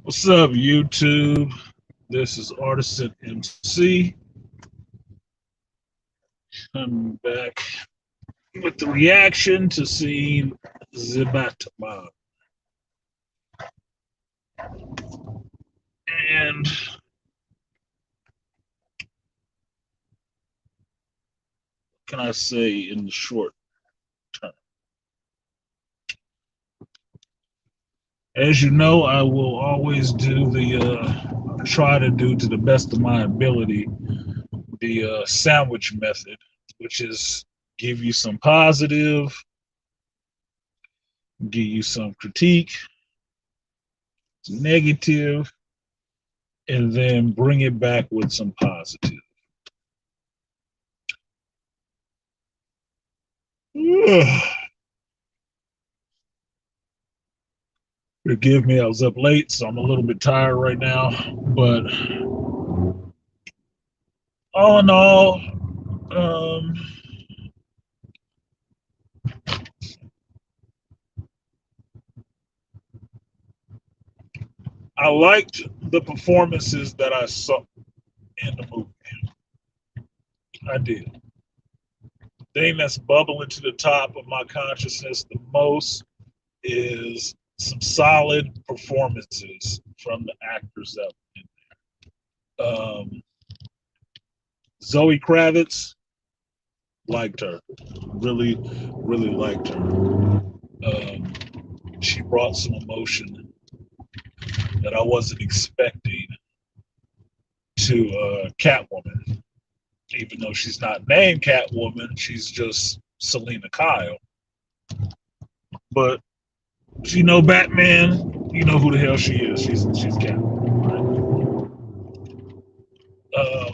What's up, YouTube? This is Artisan MC. I'm back with the reaction to scene the Batman. And what can I say in the short term? As you know, I will always do try to do to the best of my ability, the sandwich method, which is give you some positive, give you some critique, some negative, and then bring it back with some positive. Forgive me, I was up late, so I'm a little bit tired right now. But all in all, um, I liked the performances that I saw in the movie. I did. The thing that's bubbling to the top of my consciousness the most is some solid performances from the actors that were in there. Zoe Kravitz, liked her. Really, really liked her. She brought some emotion that I wasn't expecting to Catwoman. Even though she's not named Catwoman, she's just Selena Kyle. But if you know Batman, you know who the hell she is. She's Catwoman, right?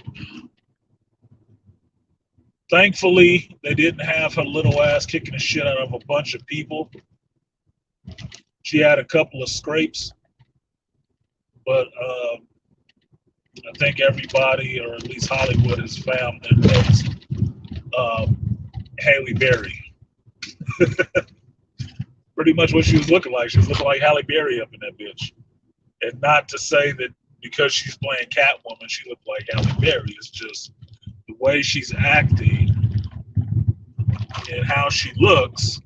Thankfully, they didn't have her little ass kicking the shit out of a bunch of people. She had a couple of scrapes, but I think everybody, or at least Hollywood, has found that Halle Berry. Pretty much what she was looking like. She was looking like Halle Berry up in that bitch. And not to say that because she's playing Catwoman, she looked like Halle Berry. It's just the way she's acting and how she looks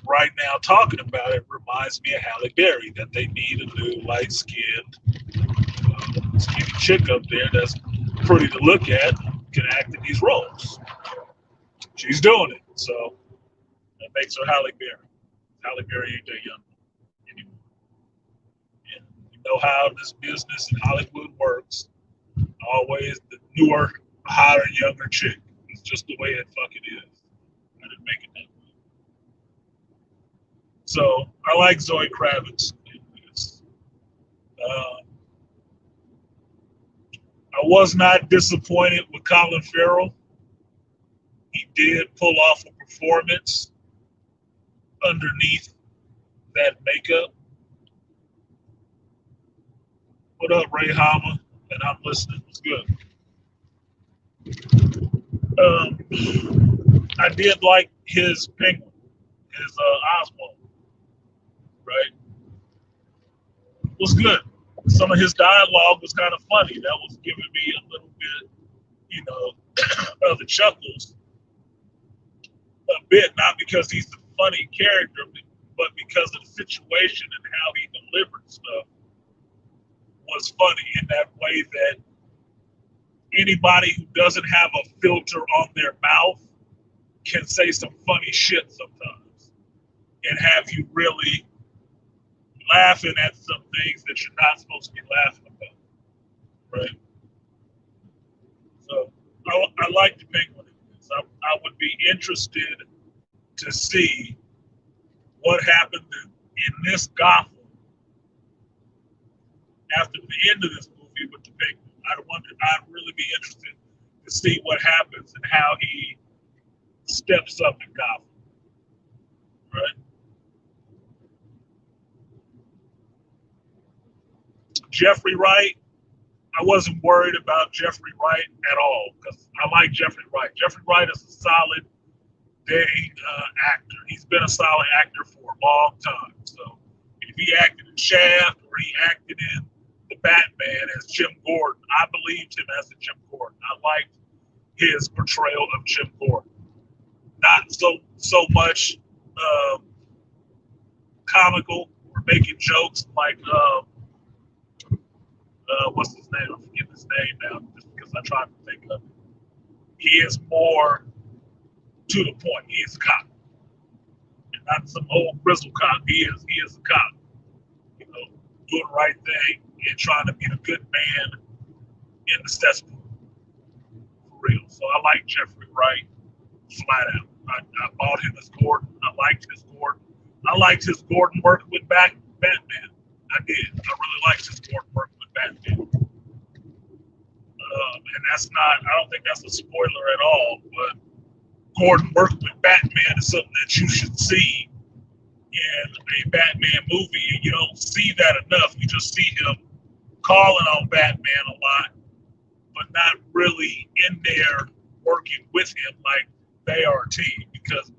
right now talking about it reminds me of Halle Berry, that they need a new light-skinned, skinny chick up there that's pretty to look at, can act in these roles. She's doing it, so that makes her Halle Berry. Halle Berry ain't that young anymore. And you know how this business in Hollywood works. Always the newer, hotter, younger chick. It's just the way it fucking is. I didn't make it that way. So I like Zoe Kravitz in this. I was not disappointed with Colin Farrell. He did pull off a performance underneath that makeup. What up, Ray Hama? And I'm listening. It's good. I did like his penguin, his Oswald, right? It was good. Some of his dialogue was kind of funny. That was giving me a little bit, of the chuckles a bit, not because he's the funny character, but because of the situation and how he delivered stuff was funny in that way that anybody who doesn't have a filter on their mouth can say some funny shit sometimes and have you really laughing at some things that you're not supposed to be laughing about, right? So I like the penguin. I would be interested to see what happened in this Gotham after the end of this movie with the penguin. I'd really be interested to see what happens and how he steps up in Gotham, right? Jeffrey Wright, I wasn't worried about Jeffrey Wright at all because I like Jeffrey Wright. Jeffrey Wright is a solid dang actor. He's been a solid actor for a long time. So if he acted in Shaft or he acted in the Batman as Jim Gordon, I believed him as a Jim Gordon. I liked his portrayal of Jim Gordon. Not so much comical or making jokes like what's his name? I'm forgetting his name now just because I tried to think of it. He is more to the point. He is a cop. And not some old grizzled cop. He is a cop. You know, doing the right thing and trying to be a good man in the cesspool. For real. So I like Jeffrey Wright flat out. I bought him as Gordon. I liked his Gordon. I liked his Gordon working with Batman. I did. I really liked his Gordon working with Batman. And that's not, I don't think that's a spoiler at all, but Gordon working with Batman is something that you should see in a Batman movie, and you don't see that enough. You just see him calling on Batman a lot, but not really in there working with him like they are a team, because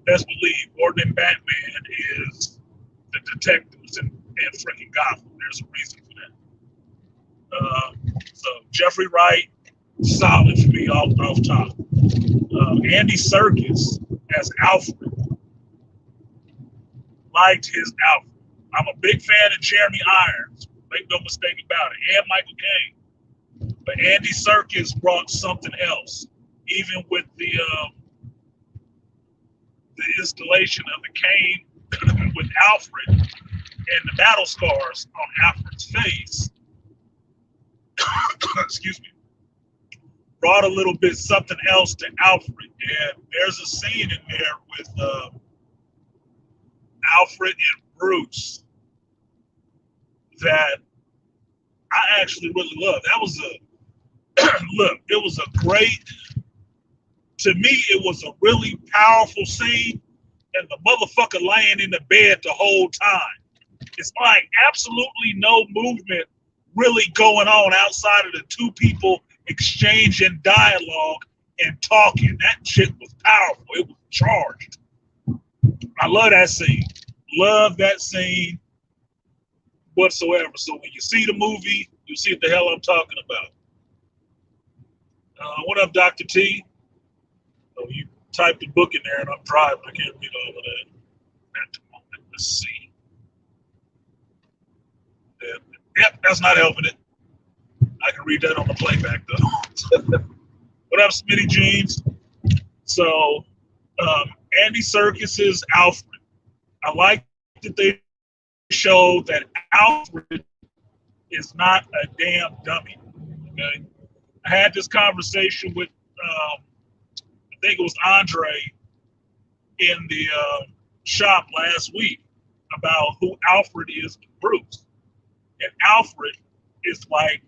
best believe Gordon and Batman is the detectives in freaking Gotham. There's a reason for that. So Jeffrey Wright, solid for me off top. Andy Serkis as Alfred. Liked his Alfred. I'm a big fan of Jeremy Irons. Make no mistake about it. And Michael Caine. But Andy Serkis brought something else. Even with the installation of the cane with Alfred and the battle scars on Alfred's face, excuse me, brought a little bit something else to Alfred. And there's a scene in there with Alfred and Bruce that I actually really love. That was it was a great, to me, it was a really powerful scene, and the motherfucker laying in the bed the whole time. It's like absolutely no movement really going on outside of the two people exchanging dialogue and talking. That shit was powerful. It was charged. I love that scene. Love that scene whatsoever. So when you see the movie, you see what the hell I'm talking about. What up, Dr. T? Oh, you typed the book in there, and I'm driving. I can't read all of that at the moment. Let's see. Yep, that's not helping it. I can read that on the playback, though. What up, Smitty Jeans? So, Andy Serkis's Alfred. I like that they showed that Alfred is not a damn dummy. Okay, I had this conversation with, I think it was Andre in the shop last week about who Alfred is to Bruce. And Alfred is like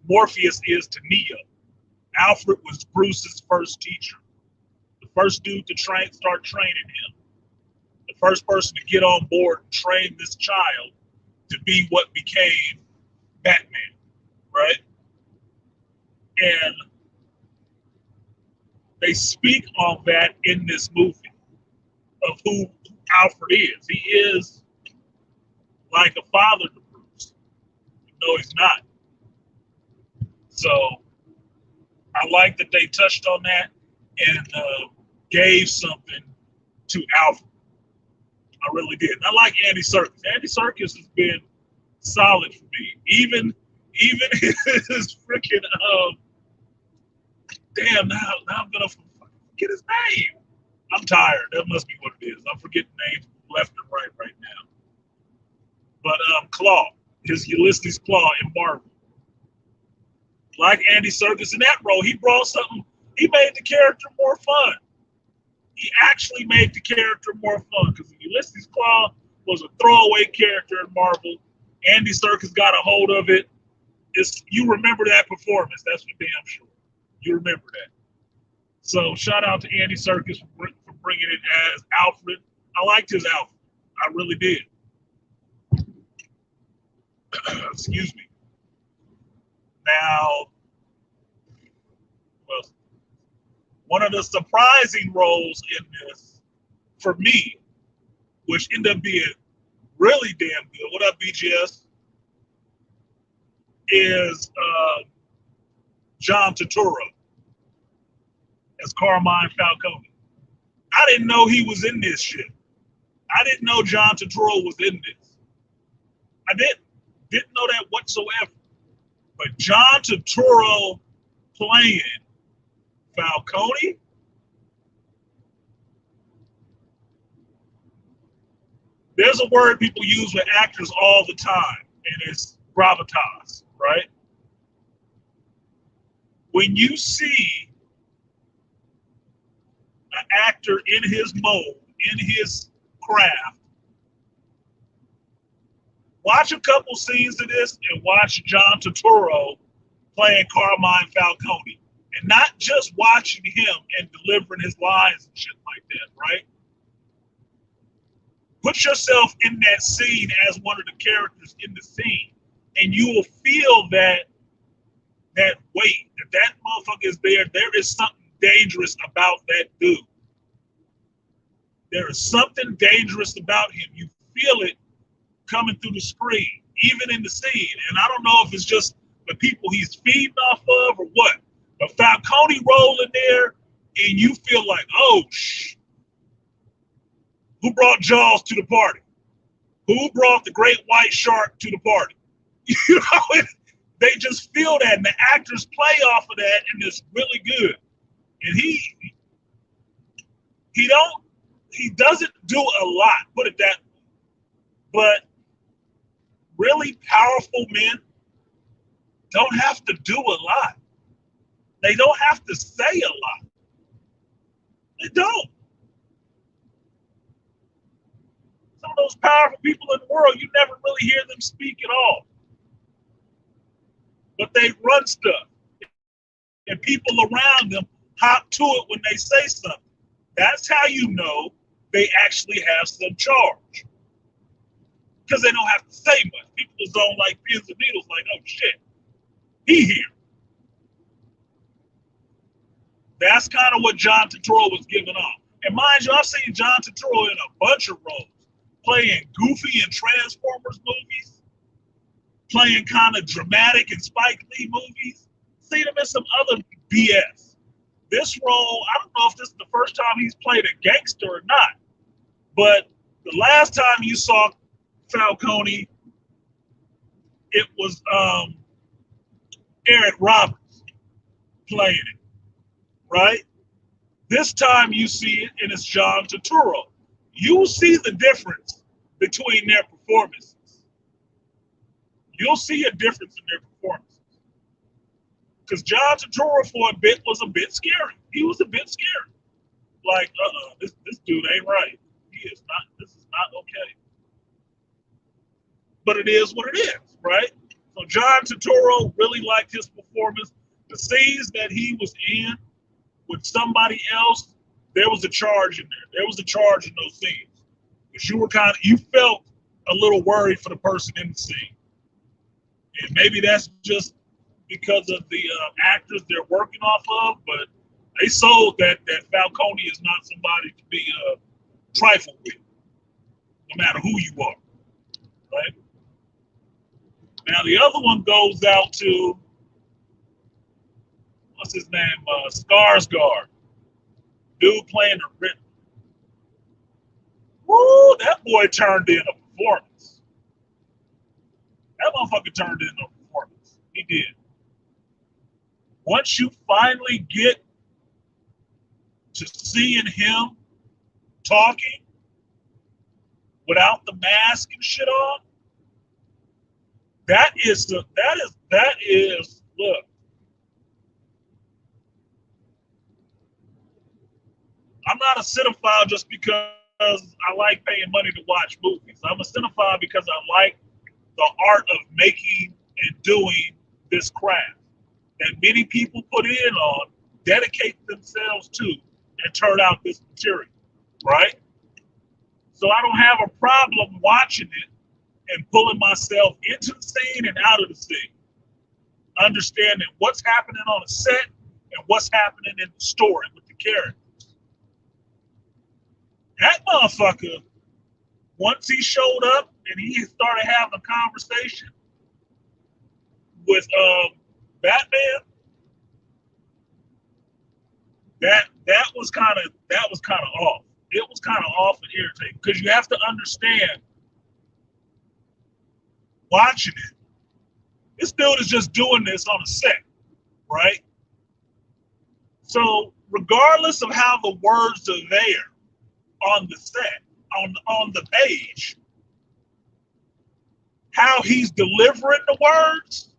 Morpheus is to Neo. Alfred was Bruce's first teacher, the first dude to start training him, the first person to get on board and train this child to be what became Batman, right? And they speak on that in this movie of who Alfred is. He is like a father to Bruce. No, he's not. So I like that they touched on that and gave something to Alfred. I really did. And I like Andy Serkis. Andy Serkis has been solid for me. Even his freaking damn, now I'm gonna forget his name. I'm tired. That must be what it is. I'm forgetting names left and right now. But Claw, his Ulysses Claw in Marvel. Like Andy Serkis in that role, he brought something. He made the character more fun. He actually made the character more fun because Ulysses Claw was a throwaway character in Marvel. Andy Serkis got a hold of it. You remember that performance. That's for damn sure. You remember that. So shout out to Andy Serkis for bringing it as Alfred. I liked his Alfred. I really did. Excuse me. Now, well, one of the surprising roles in this, for me, which ended up being really damn good, what up, BGS, is John Turturro as Carmine Falcone. I didn't know he was in this shit. I didn't know John Turturro was in this. I didn't know that whatsoever. But John Turturro playing Falcone, there's a word people use with actors all the time, and it's gravitas, right? When you see an actor in his mode, in his craft, watch a couple scenes of this and watch John Turturro playing Carmine Falcone. And not just watching him and delivering his lines and shit like that, right? Put yourself in that scene as one of the characters in the scene, and you will feel that weight, that motherfucker is there. There is something dangerous about that dude. There is something dangerous about him. You feel it coming through the screen, even in the scene. And I don't know if it's just the people he's feeding off of or what. But Falcone rolling there, and you feel like, oh, who brought Jaws to the party? Who brought the great white shark to the party? You know, they just feel that, and the actors play off of that, and it's really good. And he doesn't do a lot, put it that way. But really powerful men don't have to do a lot. They don't have to say a lot. They don't. Some of those powerful people in the world, you never really hear them speak at all. But they run stuff. And people around them hop to it when they say something. That's how you know they actually have some charge. Because they don't have to say much. People are zone like pins and needles, like, oh shit, he here. That's kind of what John Turturro was giving off. And mind you, I've seen John Turturro in a bunch of roles, playing goofy in Transformers movies, playing kind of dramatic in Spike Lee movies, seen him in some other BS. This role, I don't know if this is the first time he's played a gangster or not, but the last time you saw Falcone, it was Eric Roberts playing it, right? This time you see it, and it's John Turturro. You'll see the difference between their performances. You'll see a difference in their performances. Because John Turturro for a bit was a bit scary. He was a bit scary. Like, this dude ain't right. This is not okay. But it is what it is, right? So John Turturro really liked his performance. The scenes that he was in with somebody else, there was a charge in there. There was a charge in those scenes. Because you felt a little worried for the person in the scene. And maybe that's just because of the actors they're working off of, but they sold that Falcone is not somebody to be trifled with, no matter who you are, right? Now the other one goes out to, what's his name, Skarsgård, dude playing the Riddler. Woo, that boy turned in a performance. That motherfucker turned in a performance. He did. Once you finally get to seeing him talking without the mask and shit on, that is look. I'm not a cinephile just because I like paying money to watch movies. I'm a cinephile because I like the art of making and doing this craft that many people put in on, dedicate themselves to, and turn out this material, right? So I don't have a problem watching it and pulling myself into the scene and out of the scene, understanding what's happening on a set and what's happening in the story with the characters. That motherfucker, once he showed up and he started having a conversation with Batman, that was kind of off. It was kind of off and irritating because you have to understand, watching it, this dude is just doing this on a set, right? So regardless of how the words are there on the set, on the page, how he's delivering the words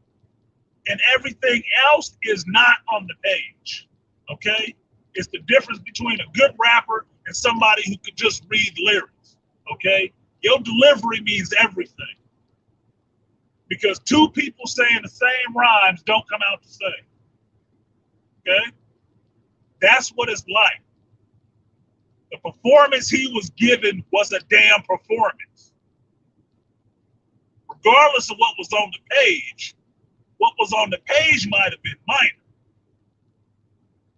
and everything else is not on the page, okay? It's the difference between a good rapper and somebody who could just read lyrics, okay? Your delivery means everything. Because two people saying the same rhymes don't come out the same, okay? That's what it's like. The performance he was given was a damn performance. Regardless of what was on the page, what was on the page might have been minor.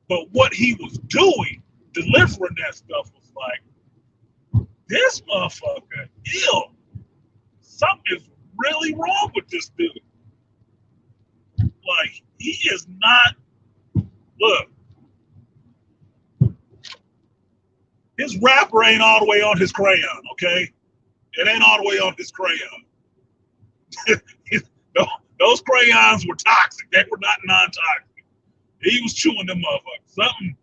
But what he was doing, delivering that stuff, was like, this motherfucker ill. Something is really wrong with this dude. Like, he is not, look, his rapper ain't all the way on his crayon, okay? It ain't all the way on his crayon. Those crayons were toxic. They were not non-toxic. He was chewing them motherfuckers. Something,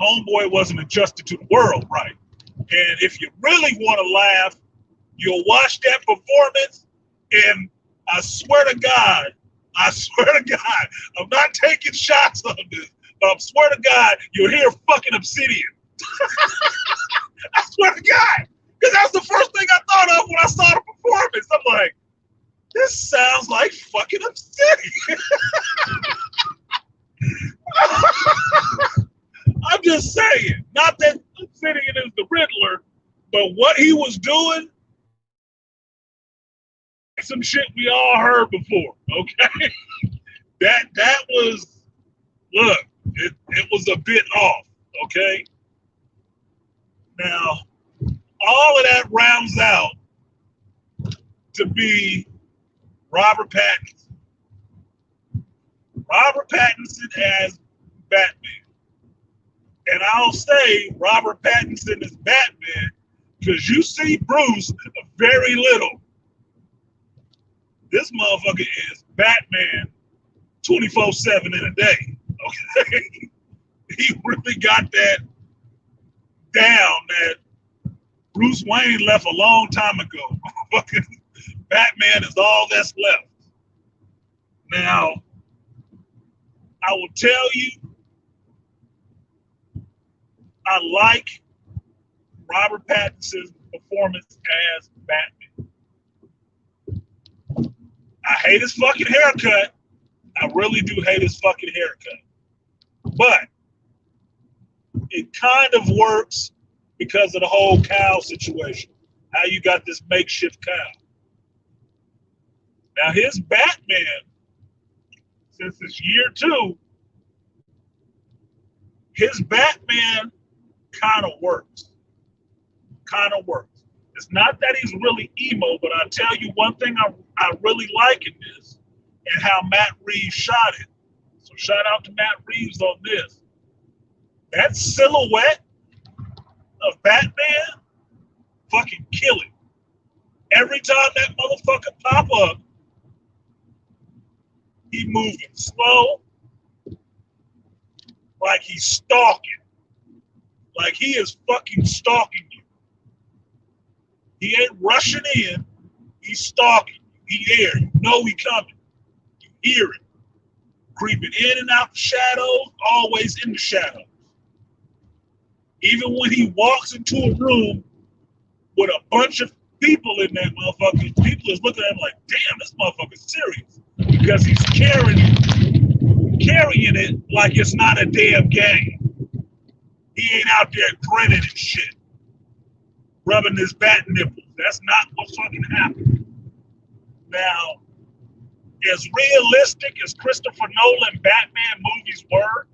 homeboy wasn't adjusted to the world right. And if you really want to laugh, you'll watch that performance, and I swear to God, I'm not taking shots on this, but I swear to God, you'll hear fucking Obsidian. I swear to God, because that's the first thing I thought of when I saw the performance. I'm like, this sounds like fucking Obsidian. I'm just saying, not that Obsidian is the Riddler, but what he was doing, some shit we all heard before, okay? That was, look, it was a bit off, okay? Now, all of that rounds out to be Robert Pattinson. Robert Pattinson as Batman. And I'll say Robert Pattinson is Batman because you see Bruce very little. This motherfucker is Batman 24/7 in a day. Okay? He really got that down that Bruce Wayne left a long time ago. Fucking Batman is all that's left. Now, I will tell you, I like Robert Pattinson's performance as Batman. I hate his fucking haircut. I really do hate his fucking haircut. But it kind of works because of the whole cow situation. How you got this makeshift cow. Now his Batman, since it's year 2, his Batman kind of works. Kind of works. It's not that he's really emo, but I'll tell you one thing I really like in this and how Matt Reeves shot it. So shout out to Matt Reeves on this. That silhouette of Batman, fucking kill it. Every time that motherfucker pop up, he moving slow, like he's stalking. Like he is fucking stalking you. He ain't rushing in, he's stalking you. He there, you know he coming. You hear it. Creeping in and out the shadows, always in the shadows. Even when he walks into a room with a bunch of people in that motherfucker, people is looking at him like, damn, this motherfucker's serious. Because he's carrying it like it's not a damn game. He ain't out there grinning and shit, rubbing his bat nipples. That's not what's fucking happening. Now, as realistic as Christopher Nolan Batman movies were,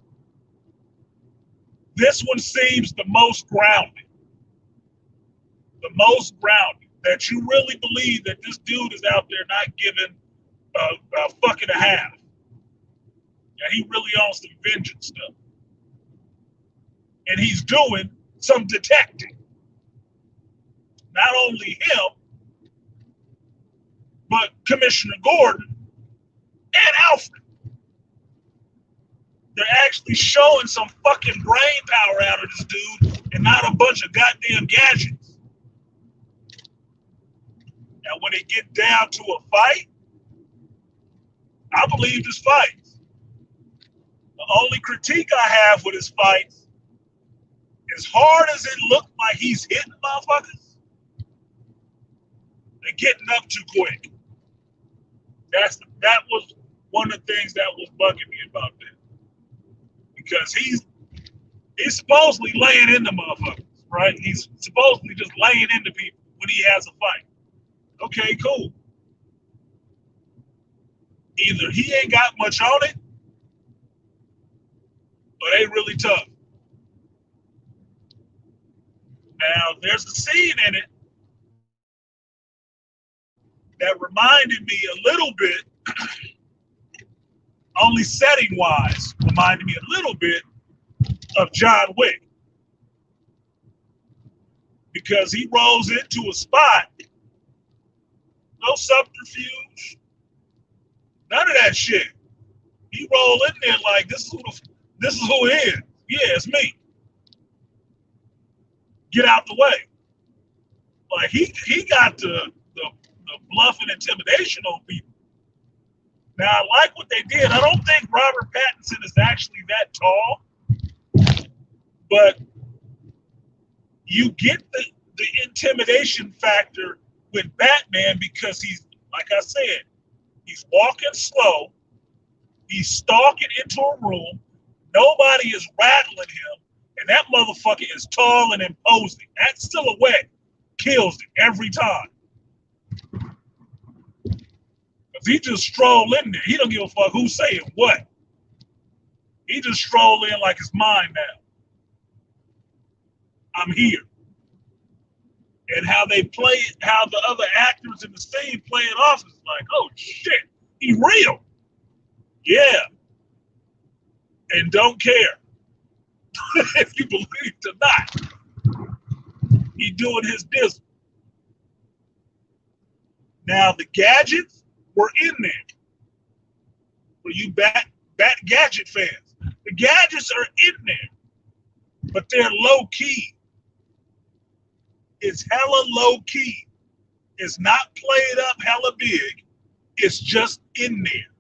this one seems the most grounded. The most grounded. that you really believe that this dude is out there not giving a fuck and a half. Yeah, he really on some vengeance stuff. And he's doing some detecting. Not only him, but Commissioner Gordon and Alfred. They're actually showing some fucking brain power out of this dude and not a bunch of goddamn gadgets. Now, when it get down to a fight, I believe his fights. The only critique I have with his fights, as hard as it looked like he's hitting motherfuckers, they're getting up too quick. That was one of the things that was bugging me about that. Because he's supposedly laying into motherfuckers, right? He's supposedly just laying into people when he has a fight. Okay, cool. Either he ain't got much on it, or they really tough. Now, there's a scene in it that reminded me a little bit, only setting-wise, reminded me a little bit of John Wick. Because he rolls into a spot, no subterfuge, none of that shit. He roll in there like, this is who it is. Yeah, it's me. Get out the way. Like he got the bluff and intimidation on people. Now I like what they did. I don't think Robert Pattinson is actually that tall, but you get the intimidation factor with Batman because he's, like I said, he's walking slow, he's stalking into a room, nobody is rattling him, and that motherfucker is tall and imposing. That silhouette kills it every time. Because he just stroll in there. He don't give a fuck who's saying what. He just stroll in like it's mine now. I'm here. And how they play it, how the other actors in the scene play it off is like, oh shit, he real. Yeah. And don't care if you believe it or not. He doing his business. Now the gadgets were in there. For you bat gadget fans. The gadgets are in there. But they're low key. It's hella low key. It's not played up hella big. It's just in there.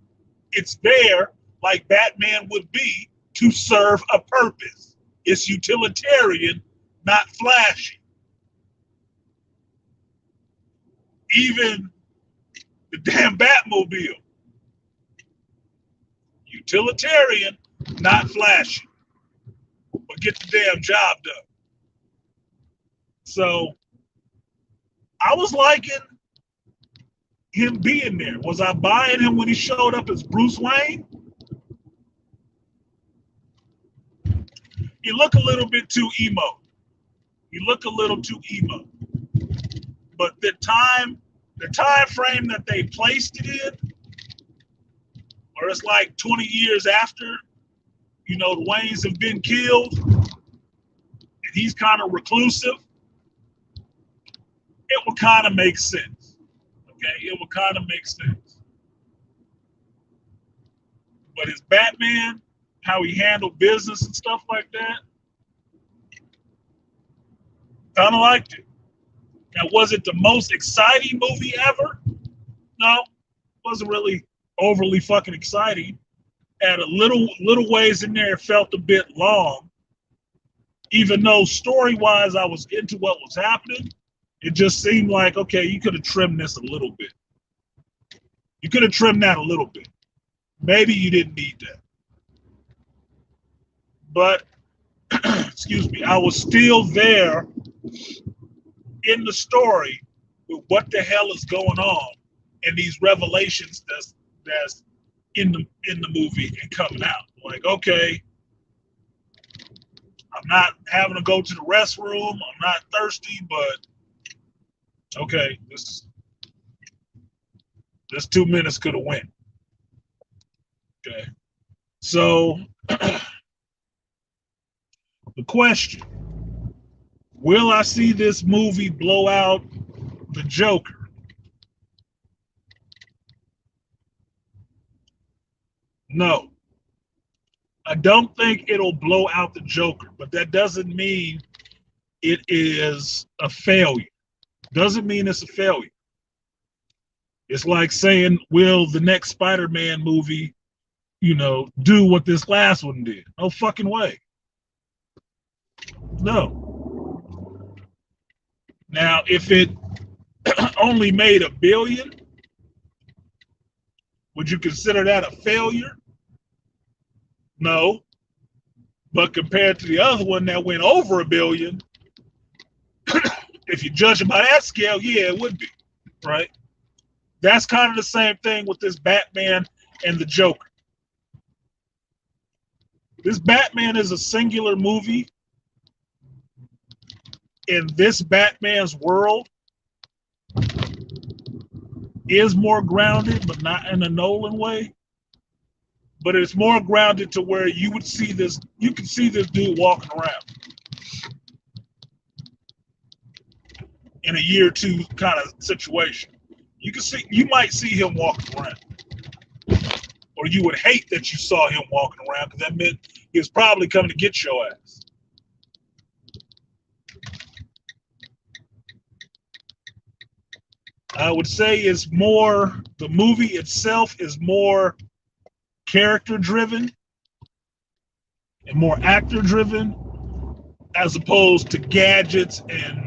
It's there like Batman would be to serve a purpose. It's utilitarian, not flashy. Even the damn Batmobile. Utilitarian, not flashy. But get the damn job done. So I was liking him being there. Was I buying him when he showed up as Bruce Wayne? He looked a little bit too emo. He looked a little too emo. But the time frame that they placed it in, or it's like 20 years after, the Waynes have been killed, and he's kind of reclusive, it would kind of make sense. Okay, it would kind of make sense. But his Batman, how he handled business and stuff like that, kind of liked it. Now, was it the most exciting movie ever? No, it wasn't really overly fucking exciting. At a little ways in there, it felt a bit long. Even though story-wise I was into what was happening, it just seemed like, okay, you could have trimmed this a little bit. You could have trimmed that a little bit. Maybe you didn't need that. But, excuse me, I was still there in the story with what the hell is going on and these revelations that's in the movie and coming out. Like, okay, I'm not having to go to the restroom. I'm not thirsty, but Okay, this 2 minutes could have went. Okay, so the question: will I see this movie blow out the Joker? No, I don't think it'll blow out the Joker, but that doesn't mean it is a failure. Doesn't mean it's a failure. It's like saying, will the next Spider-Man movie, do what this last one did? No fucking way. No. Now, if it only made $1 billion, would you consider that a failure? No. But compared to the other one that went over $1 billion, if you judge it by that scale, yeah, it would be, right? That's kind of the same thing with this Batman and the Joker. This Batman is a singular movie. In this Batman's world is more grounded, but not in a Nolan way. But it's more grounded to where you could see this dude walking around in a year or two kind of situation. You might see him walking around. Or you would hate that you saw him walking around because that meant he was probably coming to get your ass. I would say the movie itself is more character driven and more actor driven as opposed to gadgets and,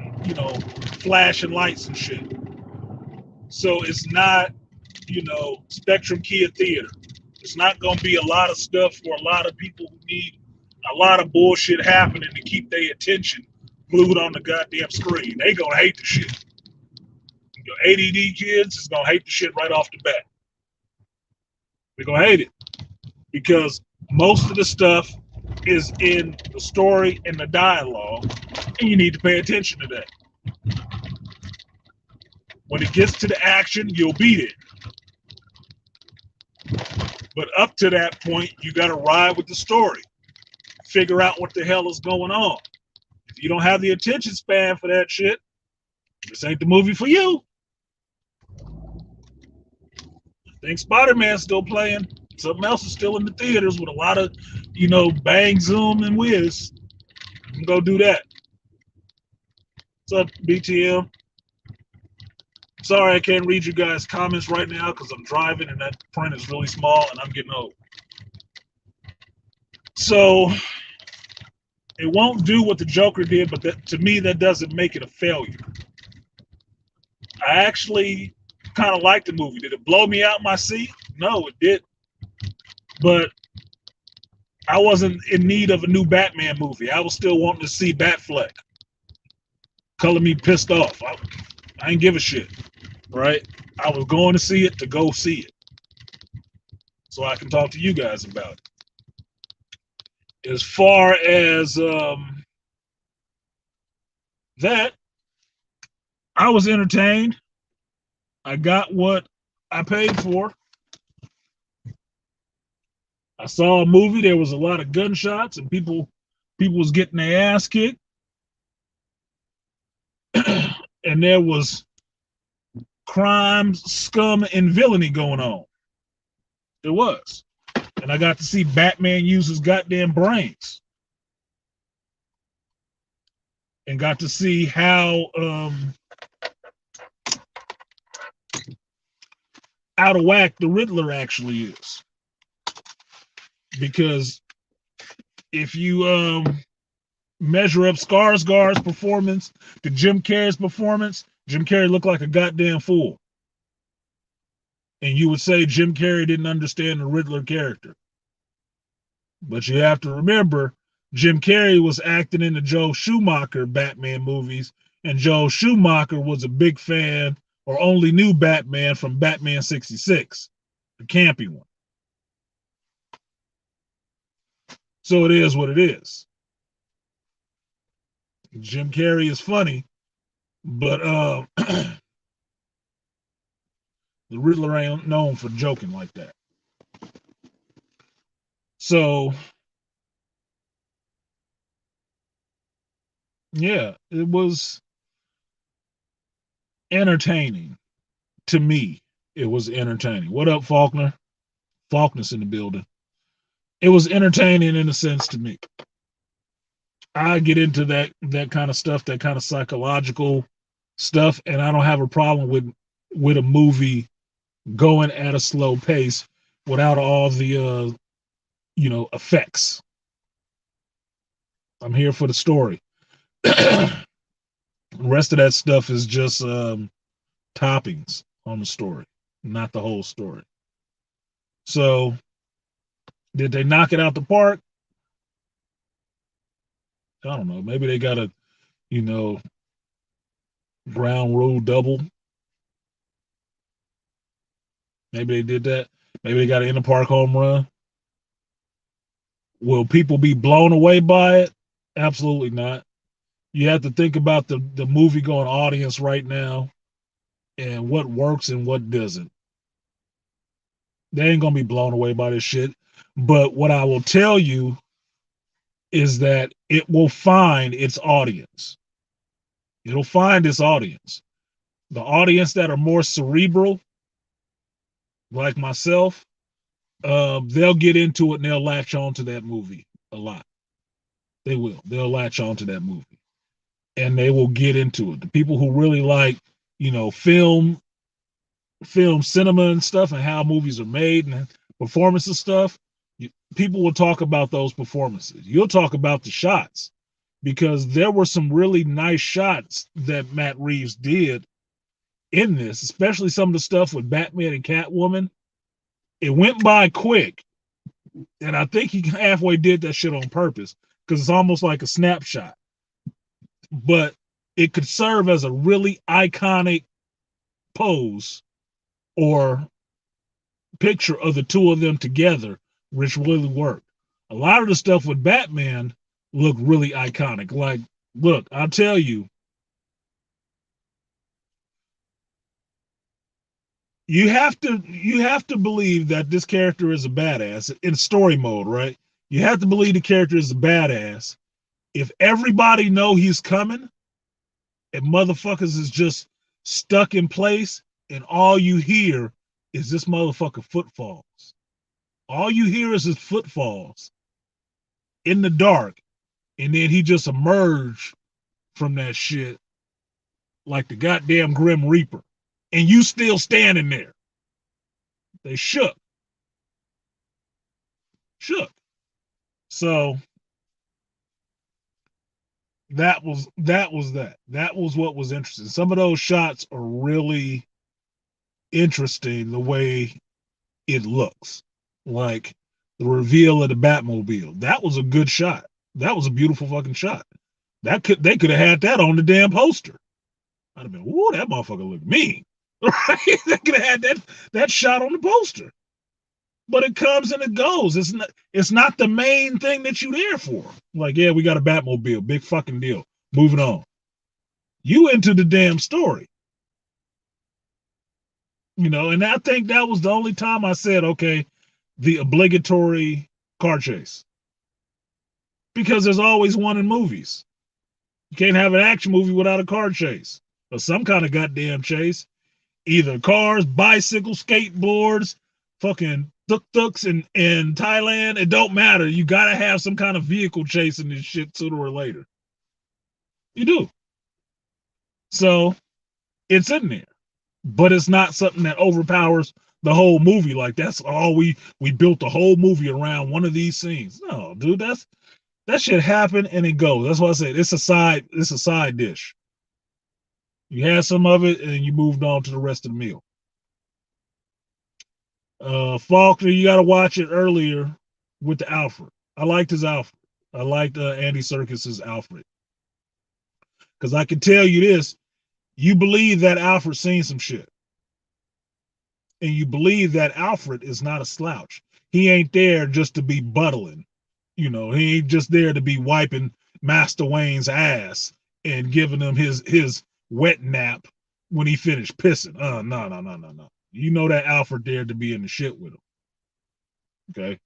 flashing lights and shit. So it's not, Spectrum Kia Theater. It's not going to be a lot of stuff for a lot of people who need a lot of bullshit happening to keep their attention glued on the goddamn screen. They going to hate the shit. Your ADD kids is going to hate the shit right off the bat. They're going to hate it because most of the stuff is in the story and the dialogue, and you need to pay attention to that. When it gets to the action, you'll beat it. But up to that point, you got to ride with the story. Figure out what the hell is going on. If you don't have the attention span for that shit, this ain't the movie for you. I think Spider-Man's still playing. Something else is still in the theaters with a lot of, bang, zoom, and whiz. You can go do that. What's up, BTM? Sorry I can't read you guys' comments right now because I'm driving and that print is really small and I'm getting old. So it won't do what the Joker did, but to me that doesn't make it a failure. I actually kind of liked the movie. Did it blow me out my seat? No, it didn't. But I wasn't in need of a new Batman movie. I was still wanting to see Batfleck. Color me pissed off. I ain't give a shit. Right? I was going to see it to go see it. So I can talk to you guys about it. As far as that, I was entertained. I got what I paid for. I saw a movie. There was a lot of gunshots and people was getting their ass kicked. And there was crime, scum, and villainy going on. It was. And I got to see Batman use his goddamn brains. And got to see how out of whack the Riddler actually is. Because if you measure up Skarsgård's performance to Jim Carrey's performance, Jim Carrey looked like a goddamn fool. And you would say Jim Carrey didn't understand the Riddler character. But you have to remember, Jim Carrey was acting in the Joel Schumacher Batman movies, and Joel Schumacher was a big fan or only knew Batman from Batman 66, the campy one. So it is what it is. Jim Carrey is funny, But the Riddler ain't known for joking like that. So yeah, it was entertaining to me. It was entertaining. What up, Faulkner? Faulkner's in the building. It was entertaining in a sense to me. I get into that kind of stuff, that kind of psychological stuff, and I don't have a problem with a movie going at a slow pace without all the effects. I'm here for the story. The rest of that stuff is just toppings on the story, not the whole story. So, did they knock it out the park? I don't know. Maybe they got a, you know, ground rule double. Maybe they did that. Maybe they got an in the park home run. Will people be blown away by it? Absolutely not. You have to think about the movie going audience right now and what works and what doesn't. They ain't gonna be blown away by this shit. But what I will tell you is that it will find its audience. It'll find its audience. The audience that are more cerebral, like myself, they'll get into it and they'll latch on to that movie a lot. They will. They'll latch on to that movie and they will get into it. The people who really like, film cinema and stuff and how movies are made and performance and stuff, people will talk about those performances. You'll talk about the shots because there were some really nice shots that Matt Reeves did in this, especially some of the stuff with Batman and Catwoman. It went by quick, and I think he halfway did that shit on purpose because it's almost like a snapshot. But it could serve as a really iconic pose or picture of the two of them together, which really worked. A lot of the stuff with Batman looked really iconic. Like, look, I'll tell you, you have to believe that this character is a badass in story mode, right? You have to believe the character is a badass. If everybody know he's coming, and motherfuckers is just stuck in place, and all you hear is this motherfucker footfalls. All you hear is his footfalls in the dark, and then he just emerged from that shit like the goddamn Grim Reaper, and you still standing there. They shook. So that was that. That was what was interesting. Some of those shots are really interesting the way it looks. Like the reveal of the Batmobile. That was a good shot. That was a beautiful fucking shot. They could have had that on the damn poster. I'd have been, whoa, that motherfucker look mean. Right? They could have had that shot on the poster. But it comes and it goes. It's not the main thing that you're there for. Like, yeah, we got a Batmobile, big fucking deal. Moving on. You into the damn story. And I think that was the only time I said, okay, the obligatory car chase. Because there's always one in movies. You can't have an action movie without a car chase or some kind of goddamn chase. Either cars, bicycles, skateboards, fucking tuk-tuks in Thailand. It don't matter. You got to have some kind of vehicle chasing this shit sooner or later. You do. So it's in there. But it's not something that overpowers the whole movie. Like that's all we built the whole movie around one of these scenes. No, dude, that shit happened and it goes. That's why I said it's a side dish. You had some of it and you moved on to the rest of the meal. Faulkner, you got to watch it earlier with the Alfred. I liked his Alfred. I liked Andy Serkis's Alfred. Because I can tell you this, you believe that Alfred seen some shit. And you believe that Alfred is not a slouch. He ain't there just to be buttling. He ain't just there to be wiping Master Wayne's ass and giving him his wet nap when he finished pissing. No. You know that Alfred dared to be in the shit with him. Okay.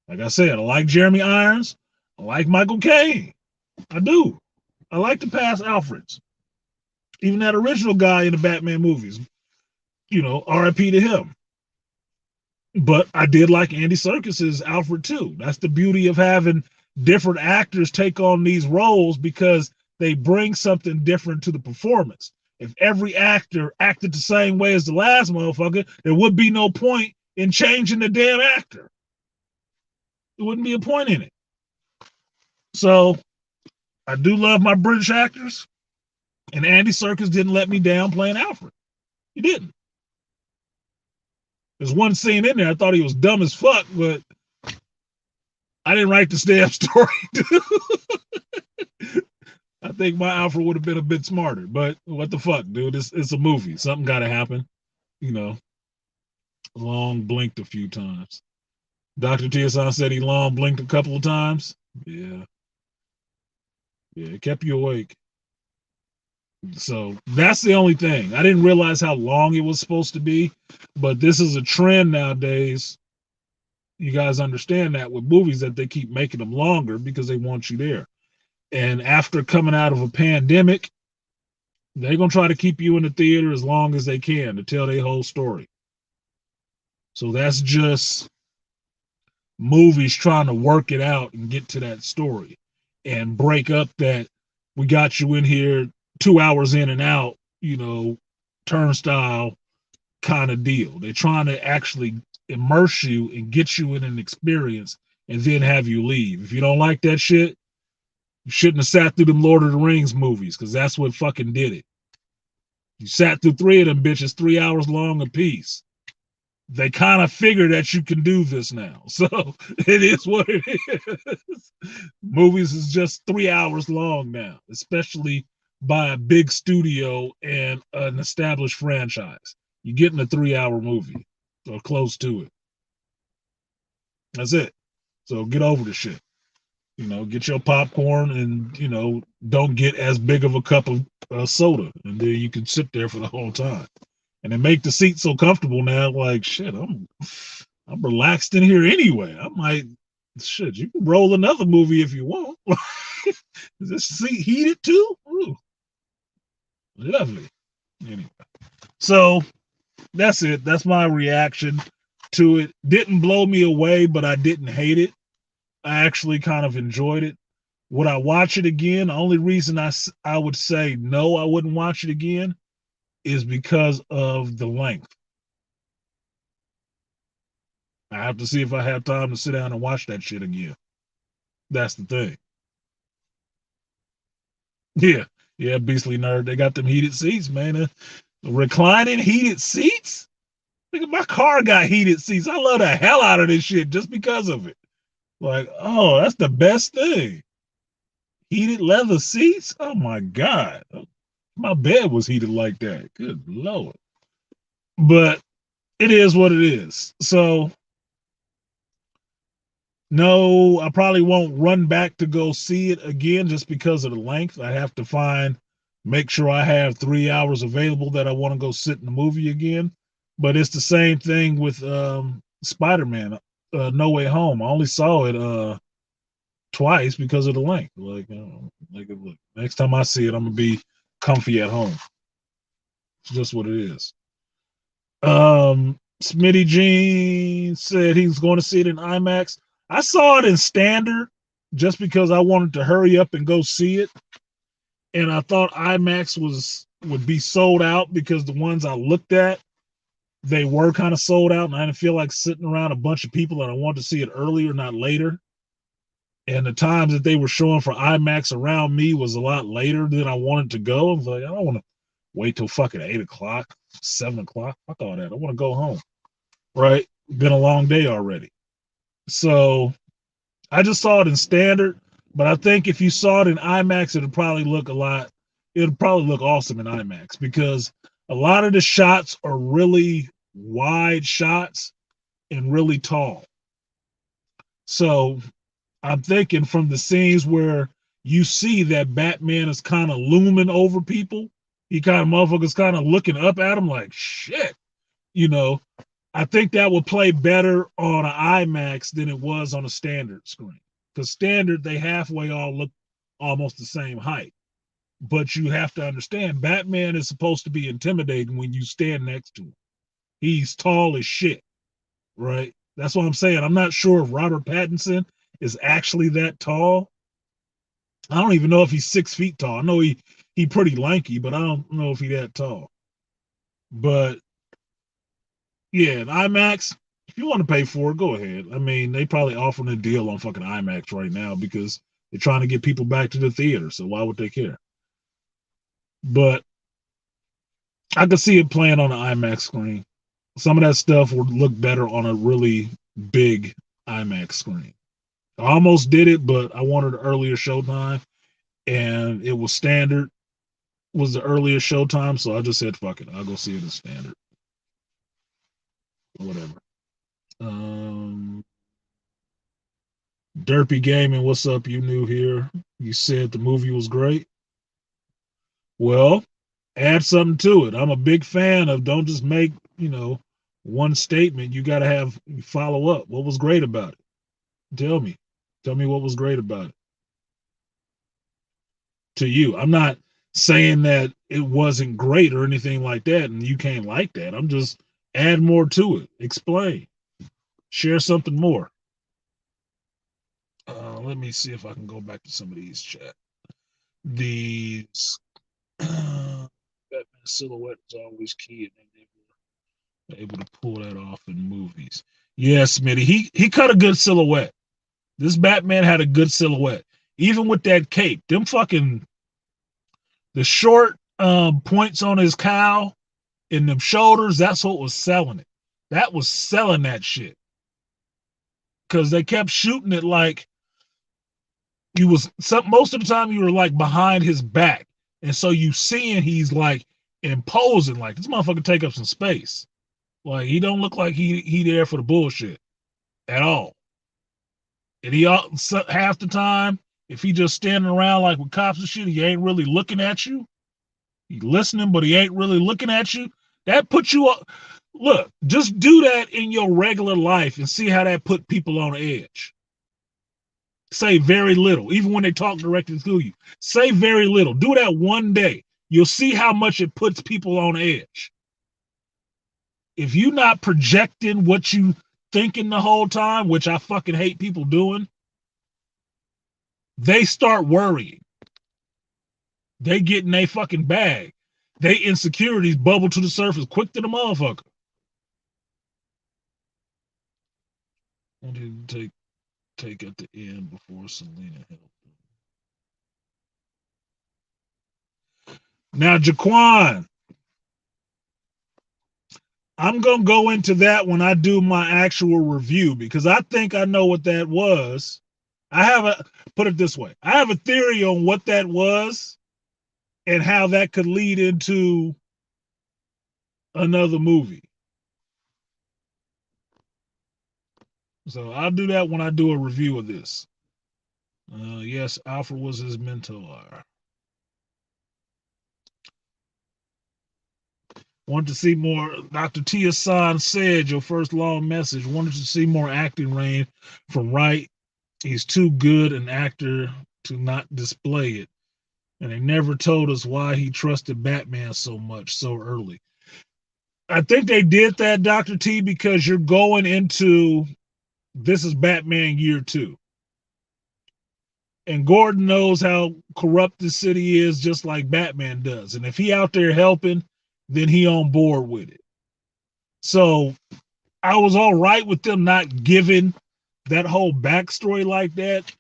Like I said, I like Jeremy Irons. I like Michael Caine. I do. I like the past Alfreds. Even that original guy in the Batman movies. R.I.P. to him. But I did like Andy Serkis's Alfred too. That's the beauty of having different actors take on these roles, because they bring something different to the performance. If every actor acted the same way as the last motherfucker, there would be no point in changing the damn actor. There wouldn't be a point in it. So I do love my British actors, and Andy Serkis didn't let me down playing Alfred. He didn't. There's one scene in there I thought he was dumb as fuck, but I didn't write the damn story. I think my Alfred would have been a bit smarter, but what the fuck, dude? It's a movie. Something got to happen. Long blinked a few times. Dr. Tierson said he long blinked a couple of times. Yeah, it kept you awake. So that's the only thing. I didn't realize how long it was supposed to be, but this is a trend nowadays. You guys understand that with movies, that they keep making them longer because they want you there. And after coming out of a pandemic, they're going to try to keep you in the theater as long as they can to tell their whole story. So that's just movies trying to work it out and get to that story and break up that we got you in here 2 hours in and out, turnstile kind of deal. They're trying to actually immerse you and get you in an experience and then have you leave. If you don't like that shit, you shouldn't have sat through them Lord of the Rings movies, because that's what fucking did it. You sat through 3 of them bitches 3 hours long a piece. They kind of figure that you can do this now. So it is what it is. Movies is just 3 hours long now, especially by a big studio and an established franchise. You're getting a 3-hour movie or close to it. That's it. So get over the shit. Get your popcorn and, don't get as big of a cup of soda. And then you can sit there for the whole time. And they make the seat so comfortable now, like, shit, I'm relaxed in here anyway. I'm like, shit, you can roll another movie if you want. Is this seat heated too? Ooh. Lovely. Anyway. So that's it. That's my reaction to it. Didn't blow me away, but I didn't hate it. I actually kind of enjoyed it. Would I watch it again? The only reason I would say no, I wouldn't watch it again is because of the length. I have to see if I have time to sit down and watch that shit again. That's the thing. Yeah, beastly nerd. They got them heated seats, man. Reclining heated seats? Look at my car got heated seats. I love the hell out of this shit just because of it. Like, oh, that's the best thing. Heated leather seats? Oh my God. My bed was heated like that. Good Lord. But it is what it is. So, no, I probably won't run back to go see it again just because of the length. I have to make sure I have 3 hours available that I want to go sit in the movie again. But it's the same thing with Spider-Man, No Way Home. I only saw it twice because of the length. Like, look, next time I see it, I'm going to be comfy at home. It's just what it is. Smitty Jean said he was going to see it in IMAX. I saw it in standard just because I wanted to hurry up and go see it. And I thought IMAX would be sold out because the ones I looked at, they were kind of sold out, and I didn't feel like sitting around a bunch of people, and I wanted to see it earlier, not later. And the times that they were showing for IMAX around me was a lot later than I wanted to go. I was like, I don't want to wait till fucking 8 o'clock, 7 o'clock. Fuck all that. I want to go home. Right? Been a long day already. So I just saw it in standard, but I think if you saw it in IMAX, it'd probably look awesome in IMAX because a lot of the shots are really wide shots and really tall. So I'm thinking from the scenes where you see that Batman is kind of looming over people, He kind of motherfuckers kind of looking up at him like shit. You know, I think that would play better on an IMAX than it was on a standard screen. Because standard, they halfway all look almost the same height. But you have to understand, Batman is supposed to be intimidating when you stand next to him. He's tall as shit, right? That's what I'm saying. I'm not sure if Robert Pattinson is actually that tall. I don't even know if he's 6 feet tall. I know he pretty lanky, but I don't know if he that tall. But yeah, an IMAX, if you want to pay for it, go ahead. I mean, they probably offering a deal on fucking IMAX right now because they're trying to get people back to the theater. So why would they care? But I could see it playing on an IMAX screen. Some of that stuff would look better on a really big IMAX screen. I almost did it, but I wanted an earlier showtime, and it was standard. Was the earlier showtime, so I just said, "Fuck it, I'll go see it in standard." Whatever. Derpy Gaming, what's up? You new here? You said the movie was great. Well, add something to it. I'm a big fan of don't just make one statement. You got to have follow up. What was great about it? Tell me. Tell me what was great about it to you. I'm not saying that it wasn't great or anything like that, and you can't like that. I'm just add more to it. Explain. Share something more. Let me see if I can go back to some of these chat. These Batman silhouette is always key, and they were able to pull that off in movies. Yes, Smitty. He cut a good silhouette. This Batman had a good silhouette. Even with that cape, them fucking the short points on his cowl and them shoulders, that's what was selling it. That was selling that shit. Cause they kept shooting it like most of the time you were like behind his back. And so you seeing he's like imposing, like this motherfucker take up some space. Like he don't look like he there for the bullshit at all. And he half the time, if he just standing around like with cops and shit, he ain't really looking at you. He listening, but he ain't really looking at you. That puts you up. Look, just do that in your regular life and see how that put people on edge. Say very little, even when they talk directly to you. Say very little. Do that one day. You'll see how much it puts people on edge. If you're not projecting what you thinking the whole time, which I fucking hate people doing, they start worrying. They get in a fucking bag. They insecurities bubble to the surface quick to the motherfucker. I didn't take at the end before Selena helped him. Now, Jaquan, I'm going to go into that when I do my actual review because I think I know what that was. Put it this way. I have a theory on what that was and how that could lead into another movie. So I'll do that when I do a review of this. Yes, Alfred was his mentor. Want to see more. Dr. Tia San said your first long message. Wanted to see more acting range from Wright. He's too good an actor to not display it. And they never told us why he trusted Batman so much so early. I think they did that, Dr. T, because you're going into this is Batman year 2. And Gordon knows how corrupt the city is just like Batman does. And if he out there helping, then he on board with it. So I was all right with them not giving that whole backstory like that,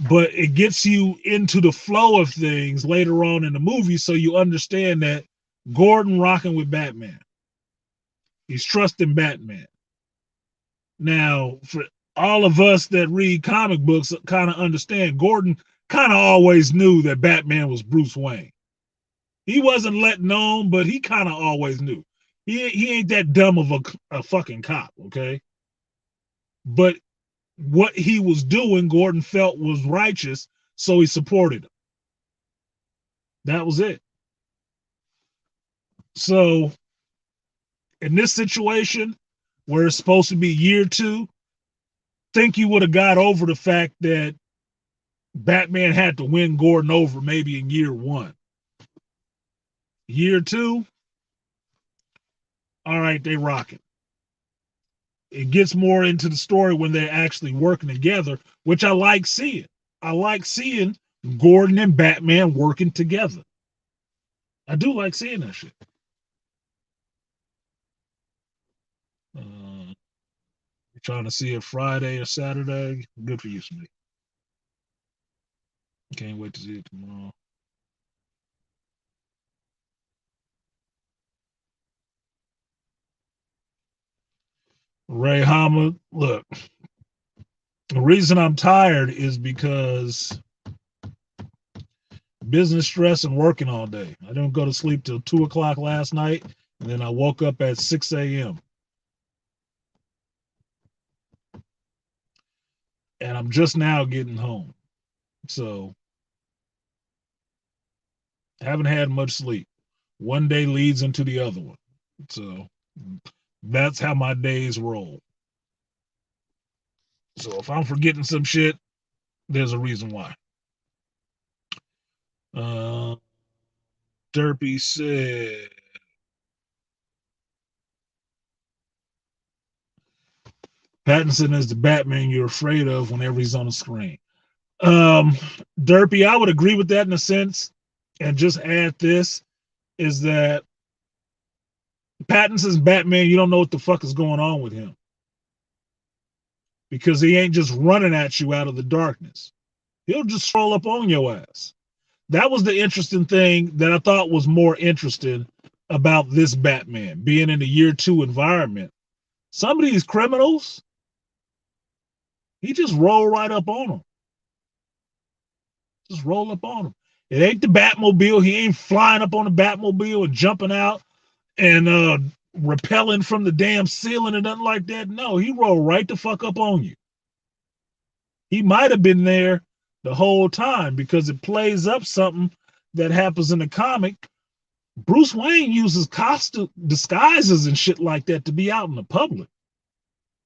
but it gets you into the flow of things later on in the movie so you understand that Gordon rocking with Batman. He's trusting Batman. Now, for all of us that read comic books kind of understand, Gordon kind of always knew that Batman was Bruce Wayne. He wasn't letting on, but he kind of always knew. He ain't that dumb of a fucking cop, okay? But what he was doing, Gordon felt was righteous, so he supported him. That was it. So in this situation where it's supposed to be year 2, think you would have got over the fact that Batman had to win Gordon over maybe in year 1. Year 2, all right, they rocking. It gets more into the story when they're actually working together, which I like seeing. I like seeing Gordon and Batman working together. I do like seeing that shit. You're trying to see it Friday or Saturday. Good for you, Smith. Can't wait to see it tomorrow. Ray Hama, look, the reason I'm tired is because business stress and working all day. I didn't go to sleep till 2 o'clock last night, and then I woke up at 6 a.m. And I'm just now getting home. So I haven't had much sleep. One day leads into the other one. So that's how my days roll. So if I'm forgetting some shit, there's a reason why. Derpy said, Pattinson is the Batman you're afraid of whenever he's on the screen. Derpy, I would agree with that in a sense. And just add this is that Pattinson's Batman, you don't know what the fuck is going on with him. Because he ain't just running at you out of the darkness. He'll just stroll up on your ass. That was the interesting thing that I thought was more interesting about this Batman being in the year 2 environment. Some of these criminals, he just roll right up on them. Just roll up on them. It ain't the Batmobile. He ain't flying up on the Batmobile and jumping out and repelling from the damn ceiling and nothing like that. No, he rolled right the fuck up on you. He might have been there the whole time because it plays up something that happens in the comic. Bruce Wayne uses costume disguises and shit like that to be out in the public.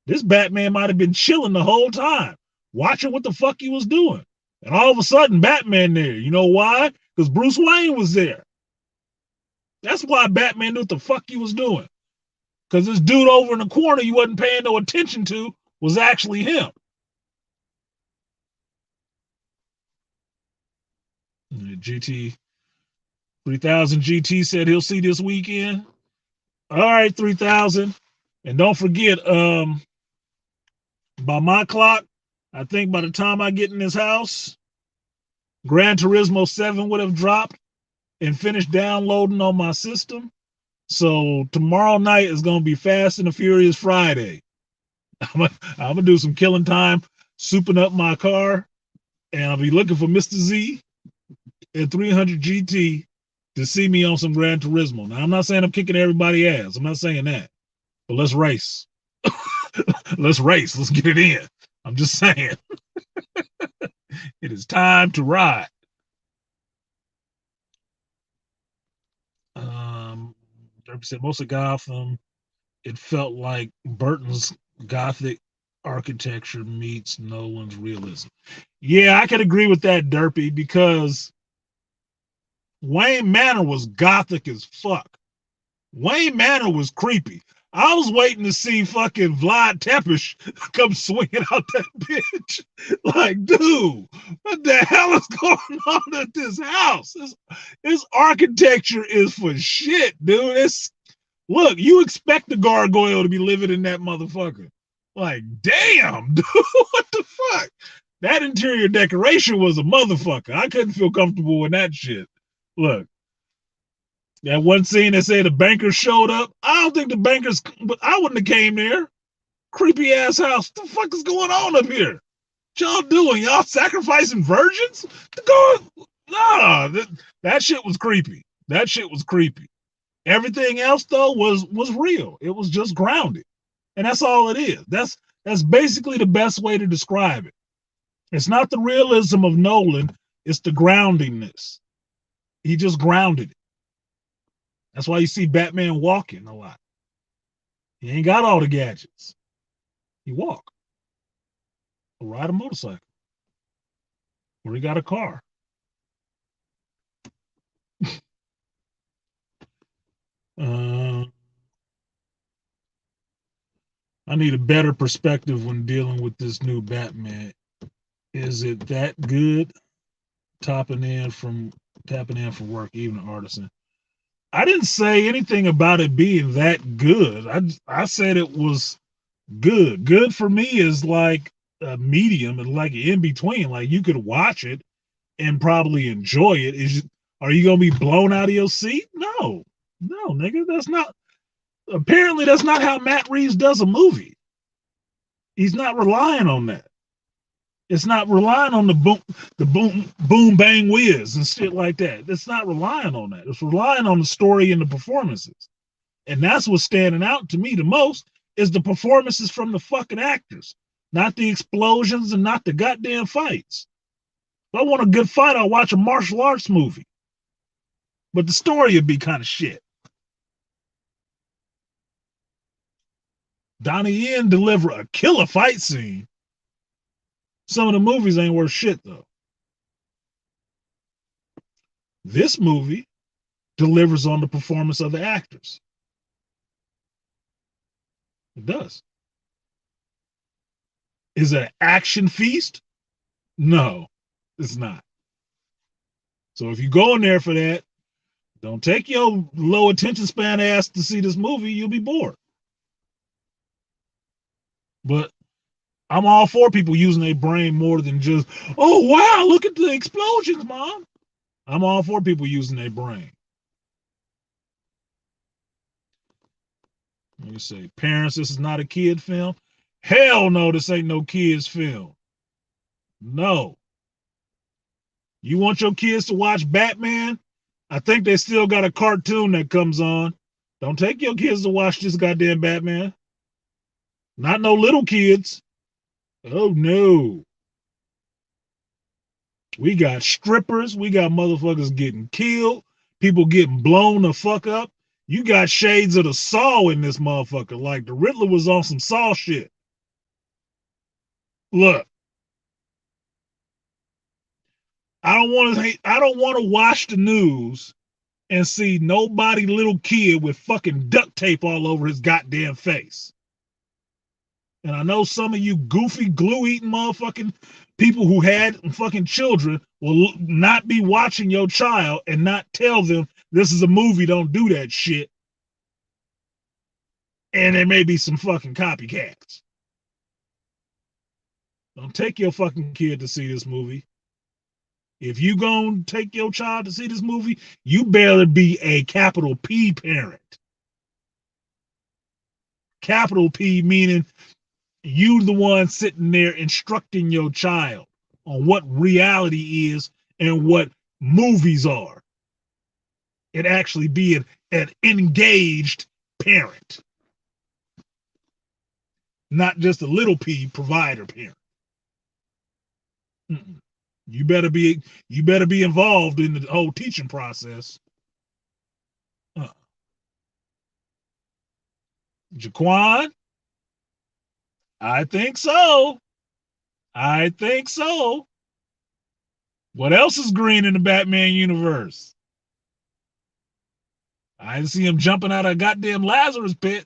This Batman might have been chilling the whole time, watching what the fuck he was doing. And all of a sudden, Batman there. You know why? Because Bruce Wayne was there. That's why Batman knew what the fuck he was doing. Because this dude over in the corner you wasn't paying no attention to was actually him. GT 3000 GT said he'll see this weekend. All right, 3000. And don't forget, by my clock, I think by the time I get in this house, Gran Turismo 7 would have dropped and finished downloading on my system. So tomorrow night is going to be Fast and the Furious Friday. I'm going to do some killing time, souping up my car, and I'll be looking for Mr. Z at 300 GT to see me on some Gran Turismo. Now, I'm not saying I'm kicking everybody's ass. I'm not saying that. But let's race. Let's race. Let's get it in. I'm just saying. It is time to ride. Derby said most of Gotham, it felt like Burton's Gothic architecture meets Nolan's realism. Yeah, I can agree with that, Derpy, because Wayne Manor was Gothic as fuck. Wayne Manor was creepy. I was waiting to see fucking Vlad Tepes come swinging out that bitch. Like, dude, what the hell is going on at this house? This architecture is for shit, dude. Look, you expect the gargoyle to be living in that motherfucker. Like, damn, dude, what the fuck? That interior decoration was a motherfucker. I couldn't feel comfortable with that shit. Look. That one scene that said the bankers showed up. I don't think the bankers, but I wouldn't have came there. Creepy ass house. What the fuck is going on up here? What y'all doing? Y'all sacrificing virgins? Nah, that shit was creepy. That shit was creepy. Everything else though was real. It was just grounded, and that's all it is. That's basically the best way to describe it. It's not the realism of Nolan. It's the groundingness. He just grounded it. That's why you see Batman walking a lot. He ain't got all the gadgets. He walk or ride a motorcycle or he got a car. Uh, I need a better perspective when dealing with this new Batman. Is it that good? Tapping in from work, even Artisan. I didn't say anything about it being that good. I said it was good. Good for me is like a medium and like an in between. Like you could watch it and probably enjoy it. Are you gonna be blown out of your seat? No, no, nigga. That's not. Apparently, that's not how Matt Reeves does a movie. He's not relying on that. It's not relying on boom, bang, whiz and shit like that. It's not relying on that. It's relying on the story and the performances. And that's what's standing out to me the most is the performances from the fucking actors, not the explosions and not the goddamn fights. If I want a good fight, I'll watch a martial arts movie. But the story would be kind of shit. Donnie Yen deliver a killer fight scene. Some of the movies ain't worth shit, though. This movie delivers on the performance of the actors. It does. Is it an action feast? No, it's not. So if you go in there for that, don't take your low attention span ass to see this movie. You'll be bored. But I'm all for people using their brain more than just, oh, wow, look at the explosions, Mom. I'm all for people using their brain. Let me say, parents, this is not a kid film. Hell no, this ain't no kids film. No. You want your kids to watch Batman? I think they still got a cartoon that comes on. Don't take your kids to watch this goddamn Batman. Not no little kids. Oh no. We got strippers. We got motherfuckers getting killed. People getting blown the fuck up. You got shades of the Saw in this motherfucker. Like the Riddler was on some Saw shit. Look. I don't want to watch the news and see nobody little kid with fucking duct tape all over his goddamn face. And I know some of you goofy glue eating motherfucking people who had fucking children will not be watching your child and not tell them this is a movie, don't do that shit. And there may be some fucking copycats. Don't take your fucking kid to see this movie. If you gonna take your child to see this movie, you better be a capital P parent. Capital P meaning you the one sitting there instructing your child on what reality is and what movies are. It actually be an engaged parent. Not just a little P provider parent. Mm-mm. You better be involved in the whole teaching process. Jaquan? I think so. I think so. What else is green in the Batman universe? I didn't see him jumping out of a goddamn Lazarus pit.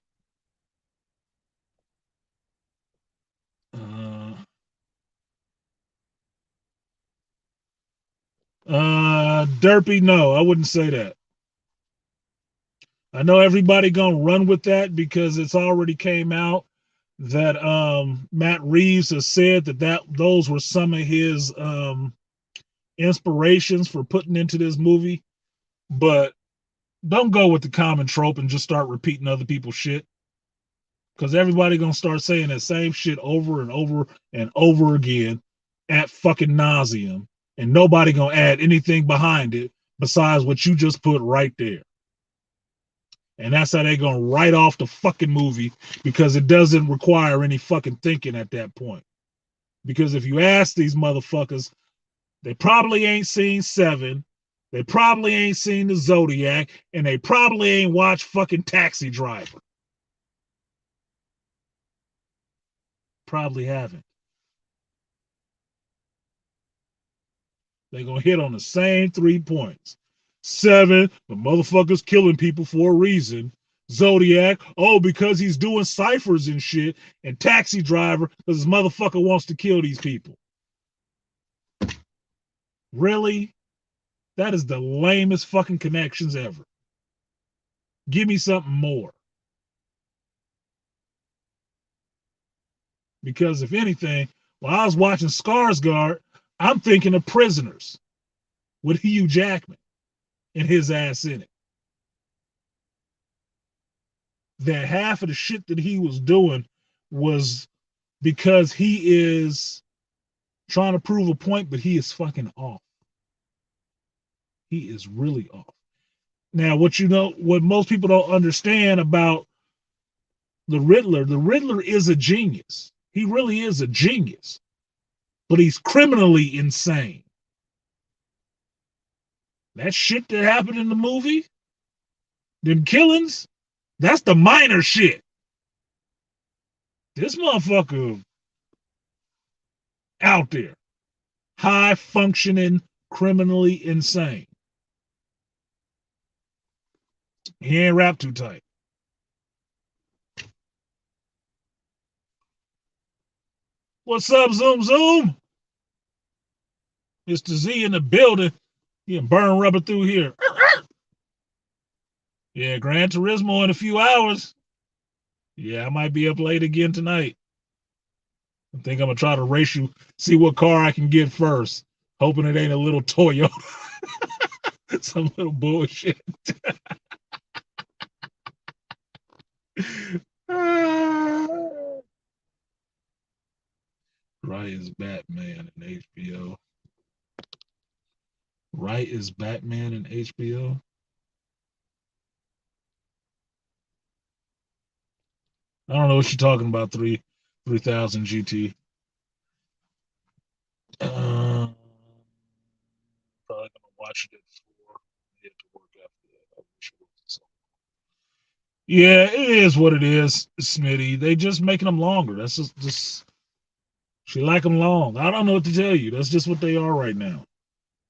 Derpy, no, I wouldn't say that. I know everybody gonna run with that because it's already came out that Matt Reeves has said that those were some of his inspirations for putting into this movie. But don't go with the common trope and just start repeating other people's shit. Because everybody gonna start saying that same shit over and over and over again at fucking nauseum. And nobody gonna add anything behind it besides what you just put right there. And that's how they gonna write off the fucking movie because it doesn't require any fucking thinking at that point. Because if you ask these motherfuckers, they probably ain't seen Seven. They probably ain't seen the Zodiac, and they probably ain't watched fucking Taxi Driver. Probably haven't. They're going to hit on the same 3 points. 7, the motherfucker's killing people for a reason. Zodiac, oh, because he's doing ciphers and shit. And Taxi Driver, because this motherfucker wants to kill these people. Really? That is the lamest fucking connections ever. Give me something more. Because if anything, while I was watching Skarsgård, I'm thinking of Prisoners with Hugh Jackman and his ass in it. That half of the shit that he was doing was because he is trying to prove a point, but he is fucking off. He is really off. Now, what most people don't understand about the Riddler is a genius. He really is a genius, but he's criminally insane. That shit that happened in the movie, them killings, that's the minor shit. This motherfucker out there, high functioning, criminally insane. He ain't wrapped too tight. What's up, Zoom Zoom? Mr. Z in the building. He can burn rubber through here. Yeah, Gran Turismo in a few hours. Yeah, I might be up late again tonight. I think I'm going to try to race you, see what car I can get first. Hoping it ain't a little Toyota. Some little bullshit. Right is Batman in HBO. Right is Batman in HBO. I don't know what you're talking about. 3000 GT. Probably gonna watch it at 4. Head to work after that. Yeah, it is what it is, Smitty. They just making them longer. That's just she like them long. I don't know what to tell you. That's just what they are right now.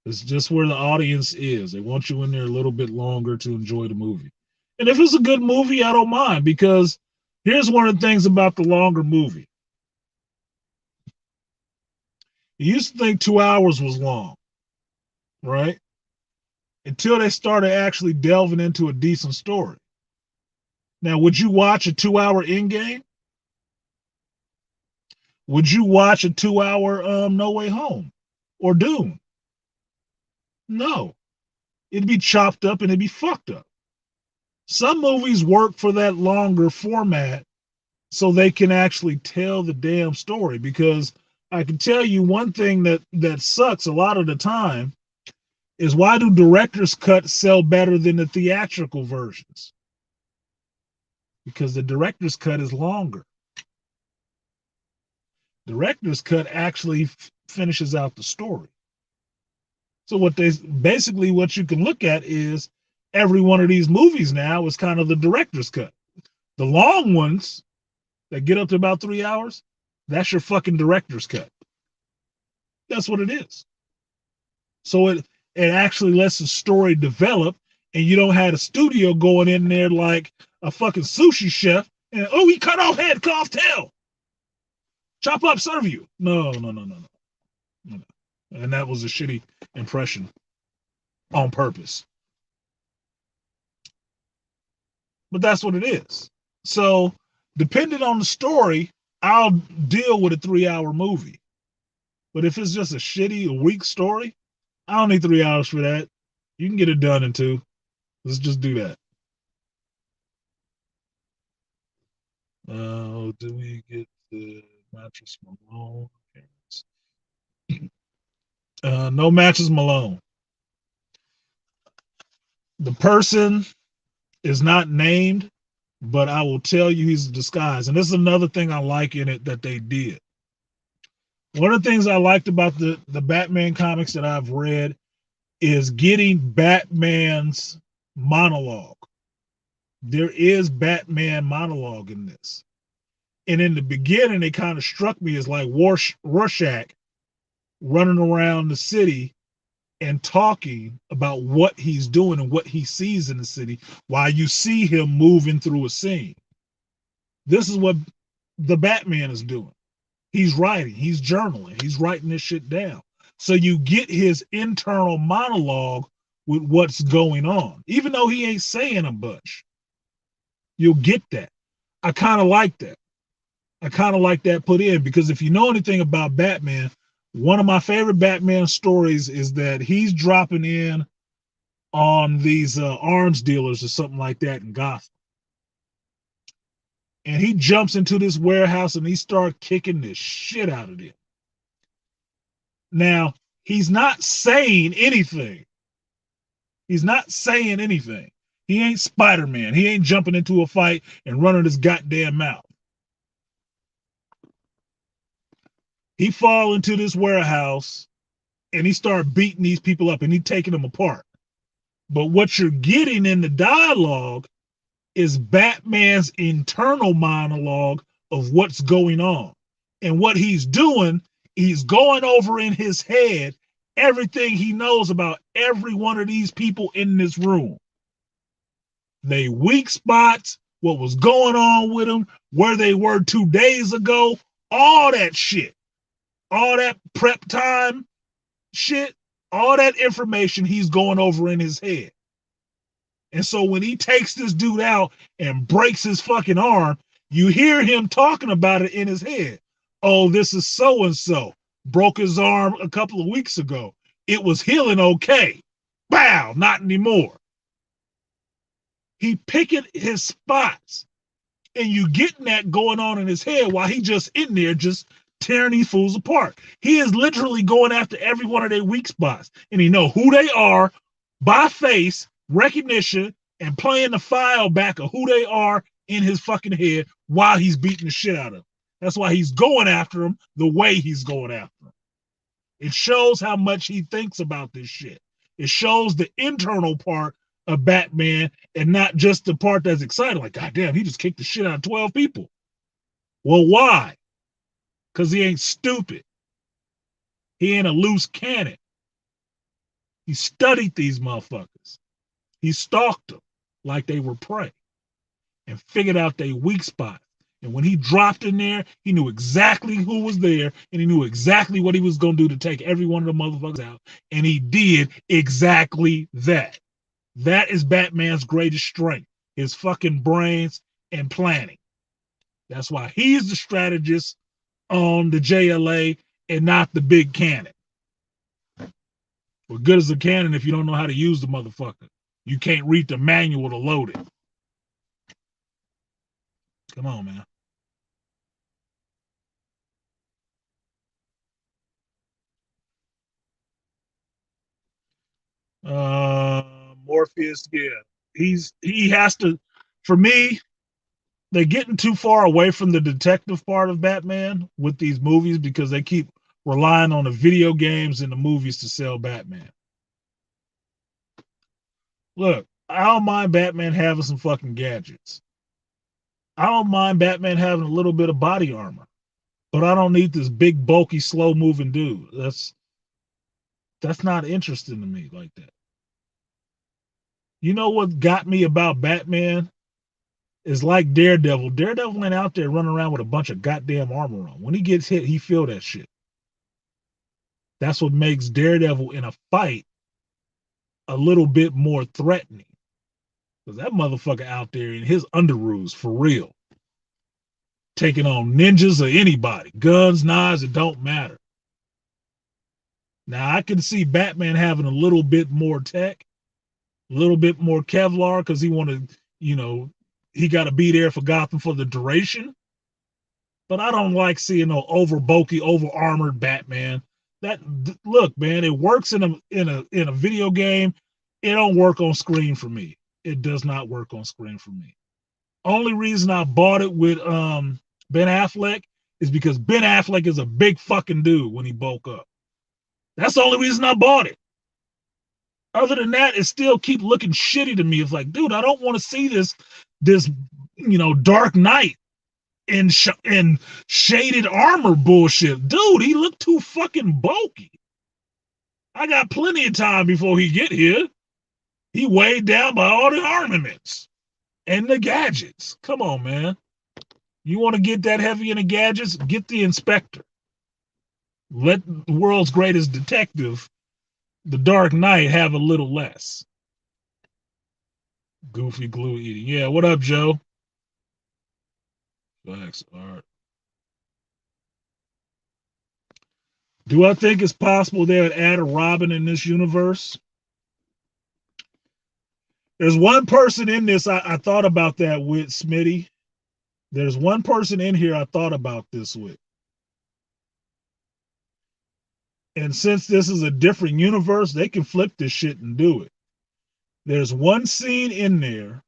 It's just where the audience is. They want you in there a little bit longer to enjoy the movie. And if it's a good movie, I don't mind, because here's one of the things about the longer movie. You used to think 2 hours was long, right? Until they started actually delving into a decent story. Now, would you watch a 2-hour Endgame? Would you watch a 2-hour No Way Home or Dune? No. It'd be chopped up and it'd be fucked up. Some movies work for that longer format so they can actually tell the damn story, because I can tell you one thing that sucks a lot of the time is, why do director's cuts sell better than the theatrical versions? Because the director's cut is longer. Director's cut actually finishes out the story. So what you can look at is every one of these movies now is kind of the director's cut. The long ones that get up to about 3 hours, that's your fucking director's cut. That's what it is. So it actually lets the story develop, and you don't have a studio going in there like a fucking sushi chef and, oh, he cut off head, cut off tail. Chop up, serve you. No. And that was a shitty impression on purpose. But that's what it is. So, depending on the story, I'll deal with a 3-hour movie. But if it's just a shitty, a weak story, I don't need 3 hours for that. You can get it done in 2. Let's just do that. Do we get the Mattress Malone? No Mattress Malone. The person is not named, but I will tell you he's a disguise. And this is another thing I like in it that they did. One of the things I liked about the Batman comics that I've read is getting Batman's monologue. There is Batman monologue in this. And in the beginning, it kind of struck me as like Rorschach running around the city and talking about what he's doing and what he sees in the city while you see him moving through a scene. This is what the Batman is doing. He's writing, he's journaling, he's writing this shit down. So you get his internal monologue with what's going on. Even though he ain't saying a bunch, you'll get that. I kind of like that. I kind of like that put in, because if you know anything about Batman, one of my favorite Batman stories is that he's dropping in on these arms dealers or something like that in Gotham. And he jumps into this warehouse and he starts kicking the shit out of them. Now, he's not saying anything. He's not saying anything. He ain't Spider-Man. He ain't jumping into a fight and running his goddamn mouth. He fall into this warehouse and he start beating these people up and he taking them apart. But what you're getting in the dialogue is Batman's internal monologue of what's going on. And what he's doing, he's going over in his head everything he knows about every one of these people in this room. They weak spots, what was going on with them, where they were 2 days ago, all that shit. All that prep time shit, all that information he's going over in his head. And so when he takes this dude out and breaks his fucking arm, you hear him talking about it in his head. Oh, this is so-and-so. Broke his arm a couple of weeks ago. It was healing okay. Bow, not anymore. He picking his spots. And you getting that going on in his head while he just in there just tearing these fools apart. He is literally going after every one of their weak spots. And he know who they are by face, recognition, and playing the file back of who they are in his fucking head while he's beating the shit out of them. That's why he's going after them the way he's going after them. It shows how much he thinks about this shit. It shows the internal part of Batman and not just the part that's excited. Like, God damn, he just kicked the shit out of 12 people. Well, why? Because he ain't stupid. He ain't a loose cannon. He studied these motherfuckers. He stalked them like they were prey and figured out their weak spot. And when he dropped in there, he knew exactly who was there and he knew exactly what he was going to do to take every one of the motherfuckers out. And he did exactly that. That is Batman's greatest strength, his fucking brains and planning. That's why he's the strategist on the JLA and not the big cannon. What good is a cannon if you don't know how to use the motherfucker? You can't read the manual to load it. Come on, man. Morpheus, yeah. He has to, for me, they're getting too far away from the detective part of Batman with these movies because they keep relying on the video games and the movies to sell Batman. Look, I don't mind Batman having some fucking gadgets. I don't mind Batman having a little bit of body armor, but I don't need this big, bulky, slow-moving dude. That's not interesting to me like that. You know what got me about Batman? Is like Daredevil. Daredevil ain't out there running around with a bunch of goddamn armor on. When he gets hit, he feel that shit. That's what makes Daredevil in a fight a little bit more threatening. Because that motherfucker out there in his underoos for real. Taking on ninjas or anybody. Guns, knives, it don't matter. Now, I can see Batman having a little bit more tech, a little bit more Kevlar, because he wanted, he got to be there for Gotham for the duration. But I don't like seeing no over bulky, over armored Batman. Look, man, it works in a video game. It don't work on screen for me. It does not work on screen for me. Only reason I bought it with Ben Affleck is because Ben Affleck is a big fucking dude when he bulk up. That's the only reason I bought it. Other than that, it still keep looking shitty to me. It's like, dude, I don't want to see this Dark Knight in shaded armor bullshit. Dude, he looked too fucking bulky. I got plenty of time before he get here. He weighed down by all the armaments and the gadgets. Come on, man. You want to get that heavy in the gadgets? Get the Inspector. Let the world's greatest detective, the Dark Knight, have a little less. Goofy glue eating. Yeah, what up, Joe? Facts, art. Do I think it's possible they would add a Robin in this universe? There's one person in this, I thought about that with Smitty. There's one person in here I thought about this with. And since this is a different universe, they can flip this shit and do it. There's one scene in there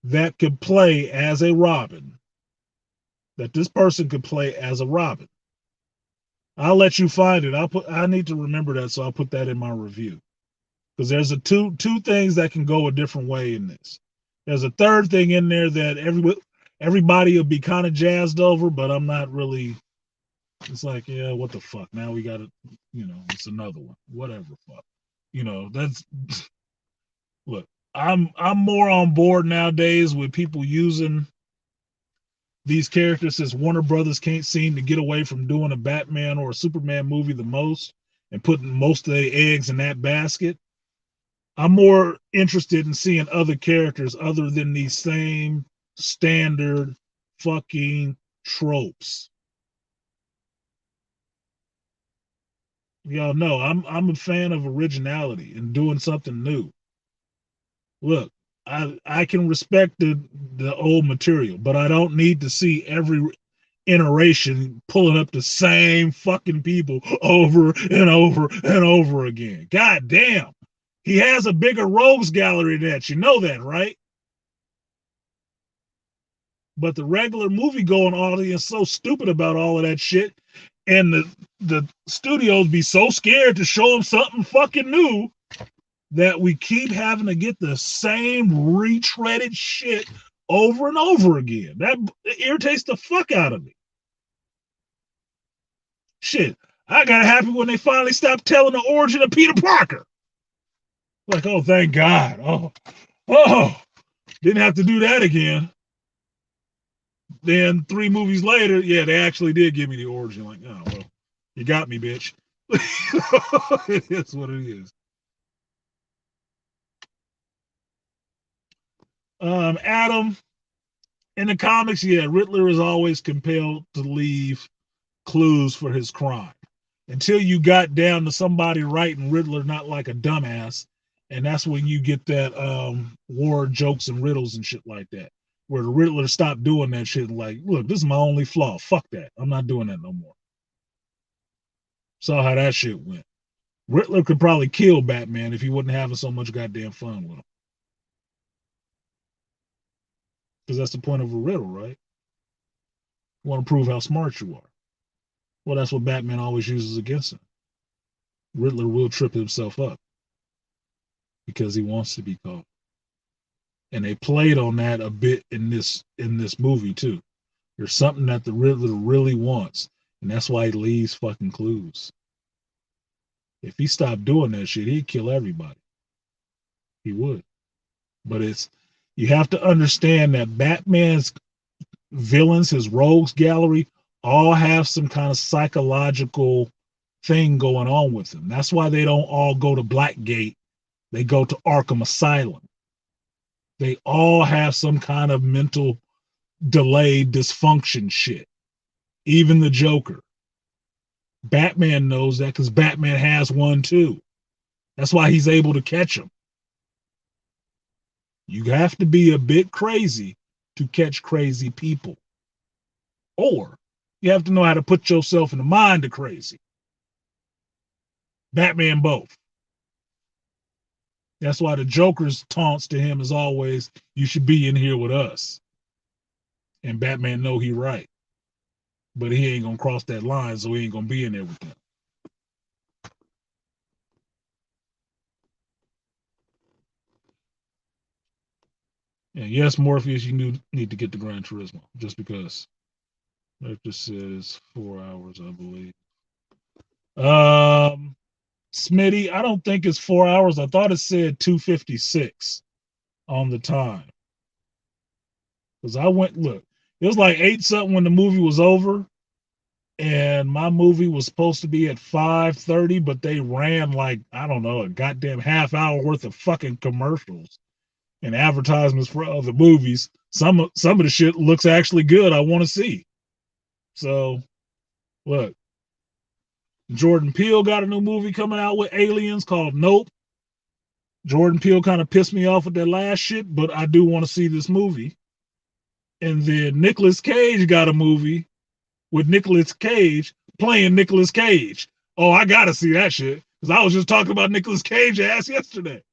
that could play as a Robin, that this person could play as a Robin. I'll let you find it. I need to remember that, so I'll put that in my review. Because there's two things that can go a different way in this. There's a third thing in there that everybody will be kind of jazzed over, but I'm not really. It's like, yeah, what the fuck? Now we got to, it's another one. Whatever, fuck. That's look. I'm more on board nowadays with people using these characters, since Warner Brothers can't seem to get away from doing a Batman or a Superman movie the most and putting most of their eggs in that basket. I'm more interested in seeing other characters other than these same standard fucking tropes. Y'all know I'm a fan of originality and doing something new. Look, I can respect the old material, but I don't need to see every iteration pulling up the same fucking people over and over and over again. God damn. He has a bigger rogues gallery than that. You know that, right? But the regular movie going audience is so stupid about all of that shit. And the studios be so scared to show them something fucking new that we keep having to get the same retreaded shit over and over again. That irritates the fuck out of me. Shit, I got happy when they finally stopped telling the origin of Peter Parker. Like, oh, thank God. Oh, didn't have to do that again. Then 3 movies later, yeah, they actually did give me the origin. Like, oh, well, you got me, bitch. It is what it is. Adam, in the comics, yeah, Riddler is always compelled to leave clues for his crime until you got down to somebody writing Riddler not like a dumbass, and that's when you get that war jokes and riddles and shit like that, where the Riddler stopped doing that shit. Like, look, this is my only flaw. Fuck that. I'm not doing that no more. Saw how that shit went. Riddler could probably kill Batman if he wasn't having so much goddamn fun with him. Because that's the point of a riddle, right? You want to prove how smart you are. Well, that's what Batman always uses against him. Riddler will trip himself up because he wants to be caught. And they played on that a bit in this movie too. There's something that the Riddler really wants, and that's why he leaves fucking clues. If he stopped doing that shit, he'd kill everybody. He would. But you have to understand that Batman's villains, his rogues gallery, all have some kind of psychological thing going on with them. That's why they don't all go to Blackgate. They go to Arkham Asylum. They all have some kind of mental delayed dysfunction shit. Even the Joker. Batman knows that because Batman has one too. That's why he's able to catch him. You have to be a bit crazy to catch crazy people. Or you have to know how to put yourself in the mind of crazy. Batman both. That's why the Joker's taunts to him is always, you should be in here with us. And Batman know he right. But he ain't gonna cross that line, so he ain't gonna be in there with them. And yes, Morpheus, you need to get the Gran Turismo just because. That just says 4 hours, I believe. Smitty, I don't think it's 4 hours. I thought it said 2:56 on the time. Because I went, look, it was like 8 something when the movie was over. And my movie was supposed to be at 5:30, but they ran like, I don't know, a goddamn half hour worth of fucking commercials and advertisements for other movies. Some of the shit looks actually good. I want to see. So look, Jordan Peele got a new movie coming out with aliens called Nope. Jordan Peele kind of pissed me off with that last shit, but I do want to see this movie. And then Nicolas Cage got a movie with Nicolas Cage playing Nicolas Cage. Oh, I gotta see that shit because I was just talking about Nicolas Cage ass yesterday,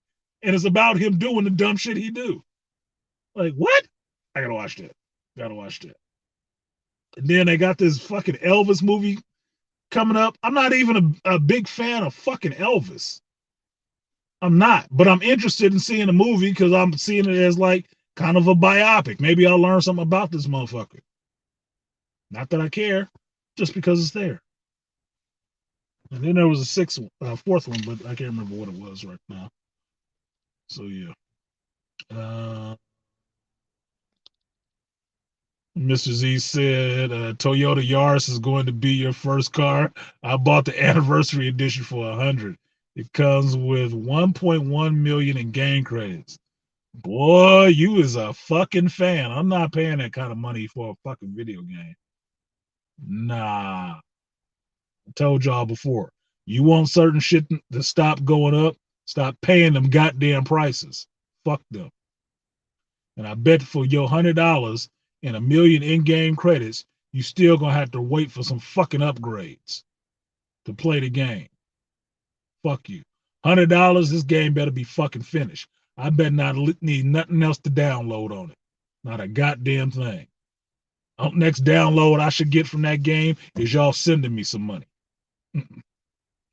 and it's about him doing the dumb shit he do. Like what? I gotta watch that. Gotta watch that. And then they got this fucking Elvis movie coming up. I'm not even a big fan of fucking Elvis. I'm not, but I'm interested in seeing the movie because I'm seeing it as like kind of a biopic. Maybe I'll learn something about this motherfucker. Not that I care, just because it's there. And then there was fourth one, but I can't remember what it was right now. So yeah. Mr. Z said Toyota Yaris is going to be your first car. I bought the anniversary edition for 100. It comes with 1.1 million in game credits. Boy, you is a fucking fan. I'm not paying that kind of money for a fucking video game. Nah. I told y'all before. You want certain shit to stop going up, stop paying them goddamn prices. Fuck them. And I bet for your $100 and 1 million in-game credits, you still gonna have to wait for some fucking upgrades to play the game. Fuck you. $100, this game better be fucking finished. I better not need nothing else to download on it. Not a goddamn thing. Next download I should get from that game is y'all sending me some money.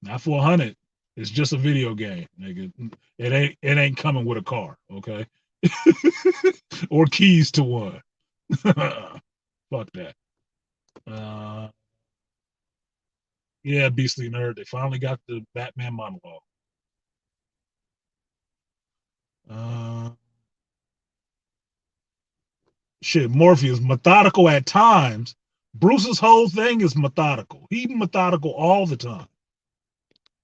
Not for 100. It's just a video game, nigga. It ain't coming with a car, okay? Or keys to one. Fuck that. Yeah, Beastly Nerd. They finally got the Batman monologue. Shit, Morpheus, methodical at times. Bruce's whole thing is methodical. He's methodical all the time.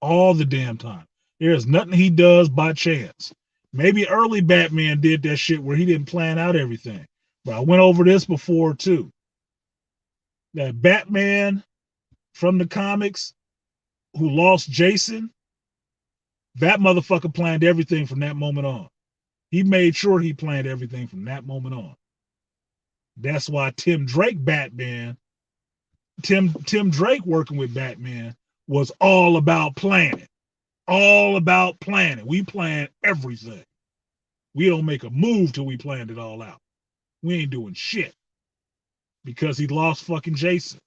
All the damn time. There's nothing he does by chance. Maybe early Batman did that shit where he didn't plan out everything. But I went over this before too. That Batman from the comics who lost Jason, that motherfucker planned everything from that moment on. He made sure he planned everything from that moment on. That's why Tim Drake working with Batman was all about planning. All about planning. We plan everything. We don't make a move till we planned it all out. We ain't doing shit because he lost fucking Jason.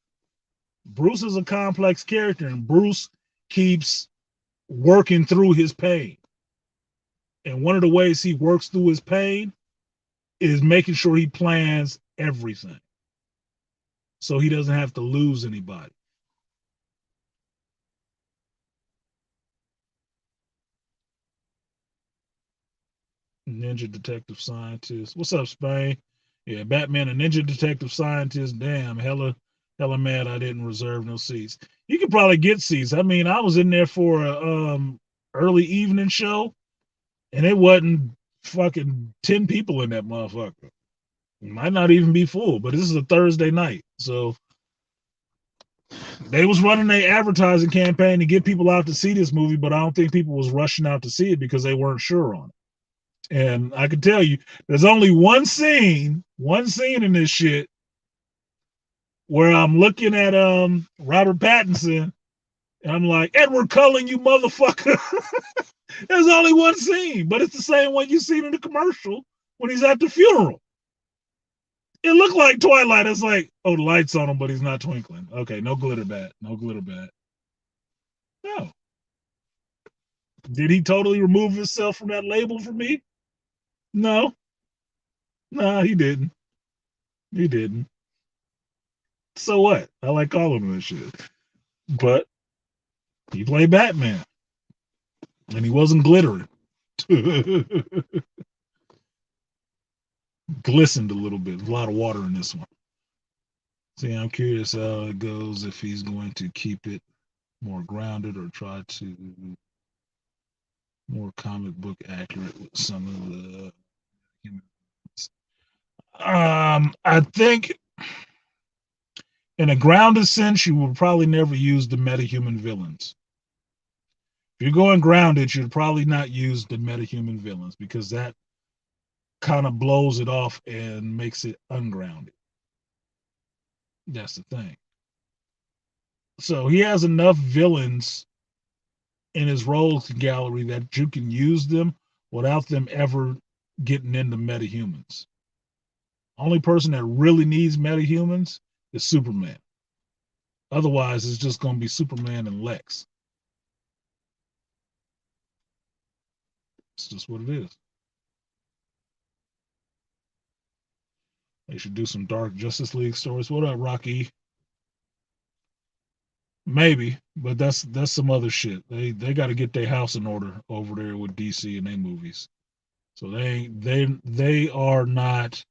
Bruce is a complex character, and Bruce keeps working through his pain. And one of the ways he works through his pain is making sure he plans everything so he doesn't have to lose anybody. Ninja Detective Scientist. What's up, Spain? Yeah, Batman, a Ninja Detective Scientist. Damn, hella mad I didn't reserve no seats. You could probably get seats. I mean, I was in there for a early evening show, and it wasn't fucking 10 people in that motherfucker. It might not even be full, but this is a Thursday night, so they was running their advertising campaign to get people out to see this movie, but I don't think people was rushing out to see it because they weren't sure on it. And I can tell you, there's only one scene in this shit where I'm looking at Robert Pattinson and I'm like, Edward Cullen, you motherfucker. There's only one scene, but it's the same one you seen in the commercial when he's at the funeral. It looked like Twilight. It's like, oh, the light's on him, but he's not twinkling. Okay, no glitter bat. No glitter bat. No. Did he totally remove himself from that label for me? No. Nah, he didn't. He didn't. So what? I like all of them and shit. But he played Batman, and he wasn't glittering. Glistened a little bit. A lot of water in this one. See, I'm curious how it goes if he's going to keep it more grounded or try to more comic book accurate with some of the humans. I think in a grounded sense, you will probably never use the metahuman villains. If you're going grounded, you'd probably not use the metahuman villains because that kind of blows it off and makes it ungrounded. That's the thing. So he has enough villains in his rogues gallery that you can use them without them ever getting into metahumans. Only person that really needs metahumans is Superman. Otherwise, it's just going to be Superman and Lex. It's just what it is. They should do some Dark Justice League stories. What up, Rocky? Maybe, but that's some other shit. They got to get their house in order over there with DC and their movies. So they are not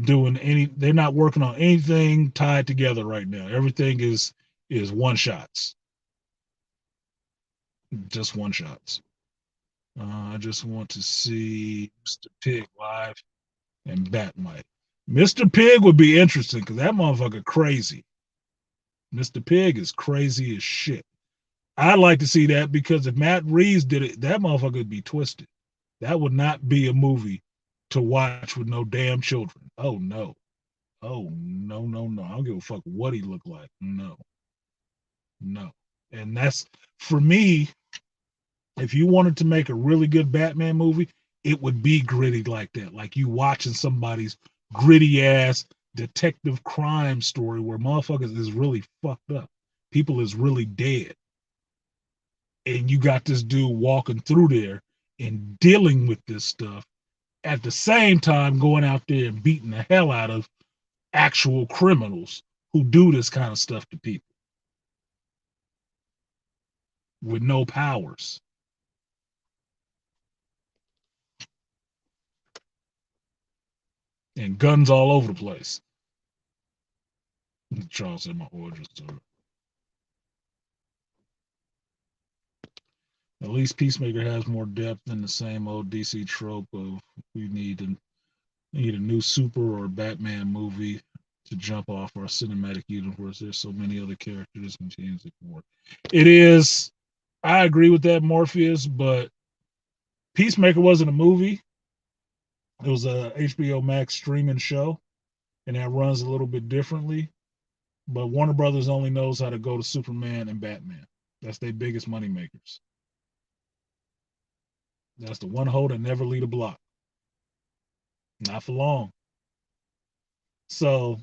doing any. They're not working on anything tied together right now. Everything is one shots, just one shots. I just want to see Mr. Pig live and Batmite. Mr. Pig would be interesting because that motherfucker crazy. Mr. Pig is crazy as shit. I'd like to see that because if Matt Reeves did it, that motherfucker would be twisted. That would not be a movie to watch with no damn children. Oh no. Oh no, no, no. I don't give a fuck what he looked like. No. No. And that's for me, if you wanted to make a really good Batman movie, it would be gritty like that. Like you watching somebody's gritty ass detective crime story where motherfuckers is really fucked up. People is really dead. And you got this dude walking through there and dealing with this stuff at the same time going out there and beating the hell out of actual criminals who do this kind of stuff to people with no powers. And guns all over the place. Charles said my origin story. At least Peacemaker has more depth than the same old DC trope of we need a new Super or Batman movie to jump off our cinematic universe. There's so many other characters and teams that can work. It is. I agree with that, Morpheus, but Peacemaker wasn't a movie. It was a HBO Max streaming show, and that runs a little bit differently. But Warner Brothers only knows how to go to Superman and Batman. That's their biggest money makers. That's the one hole that never lead a block. Not for long. So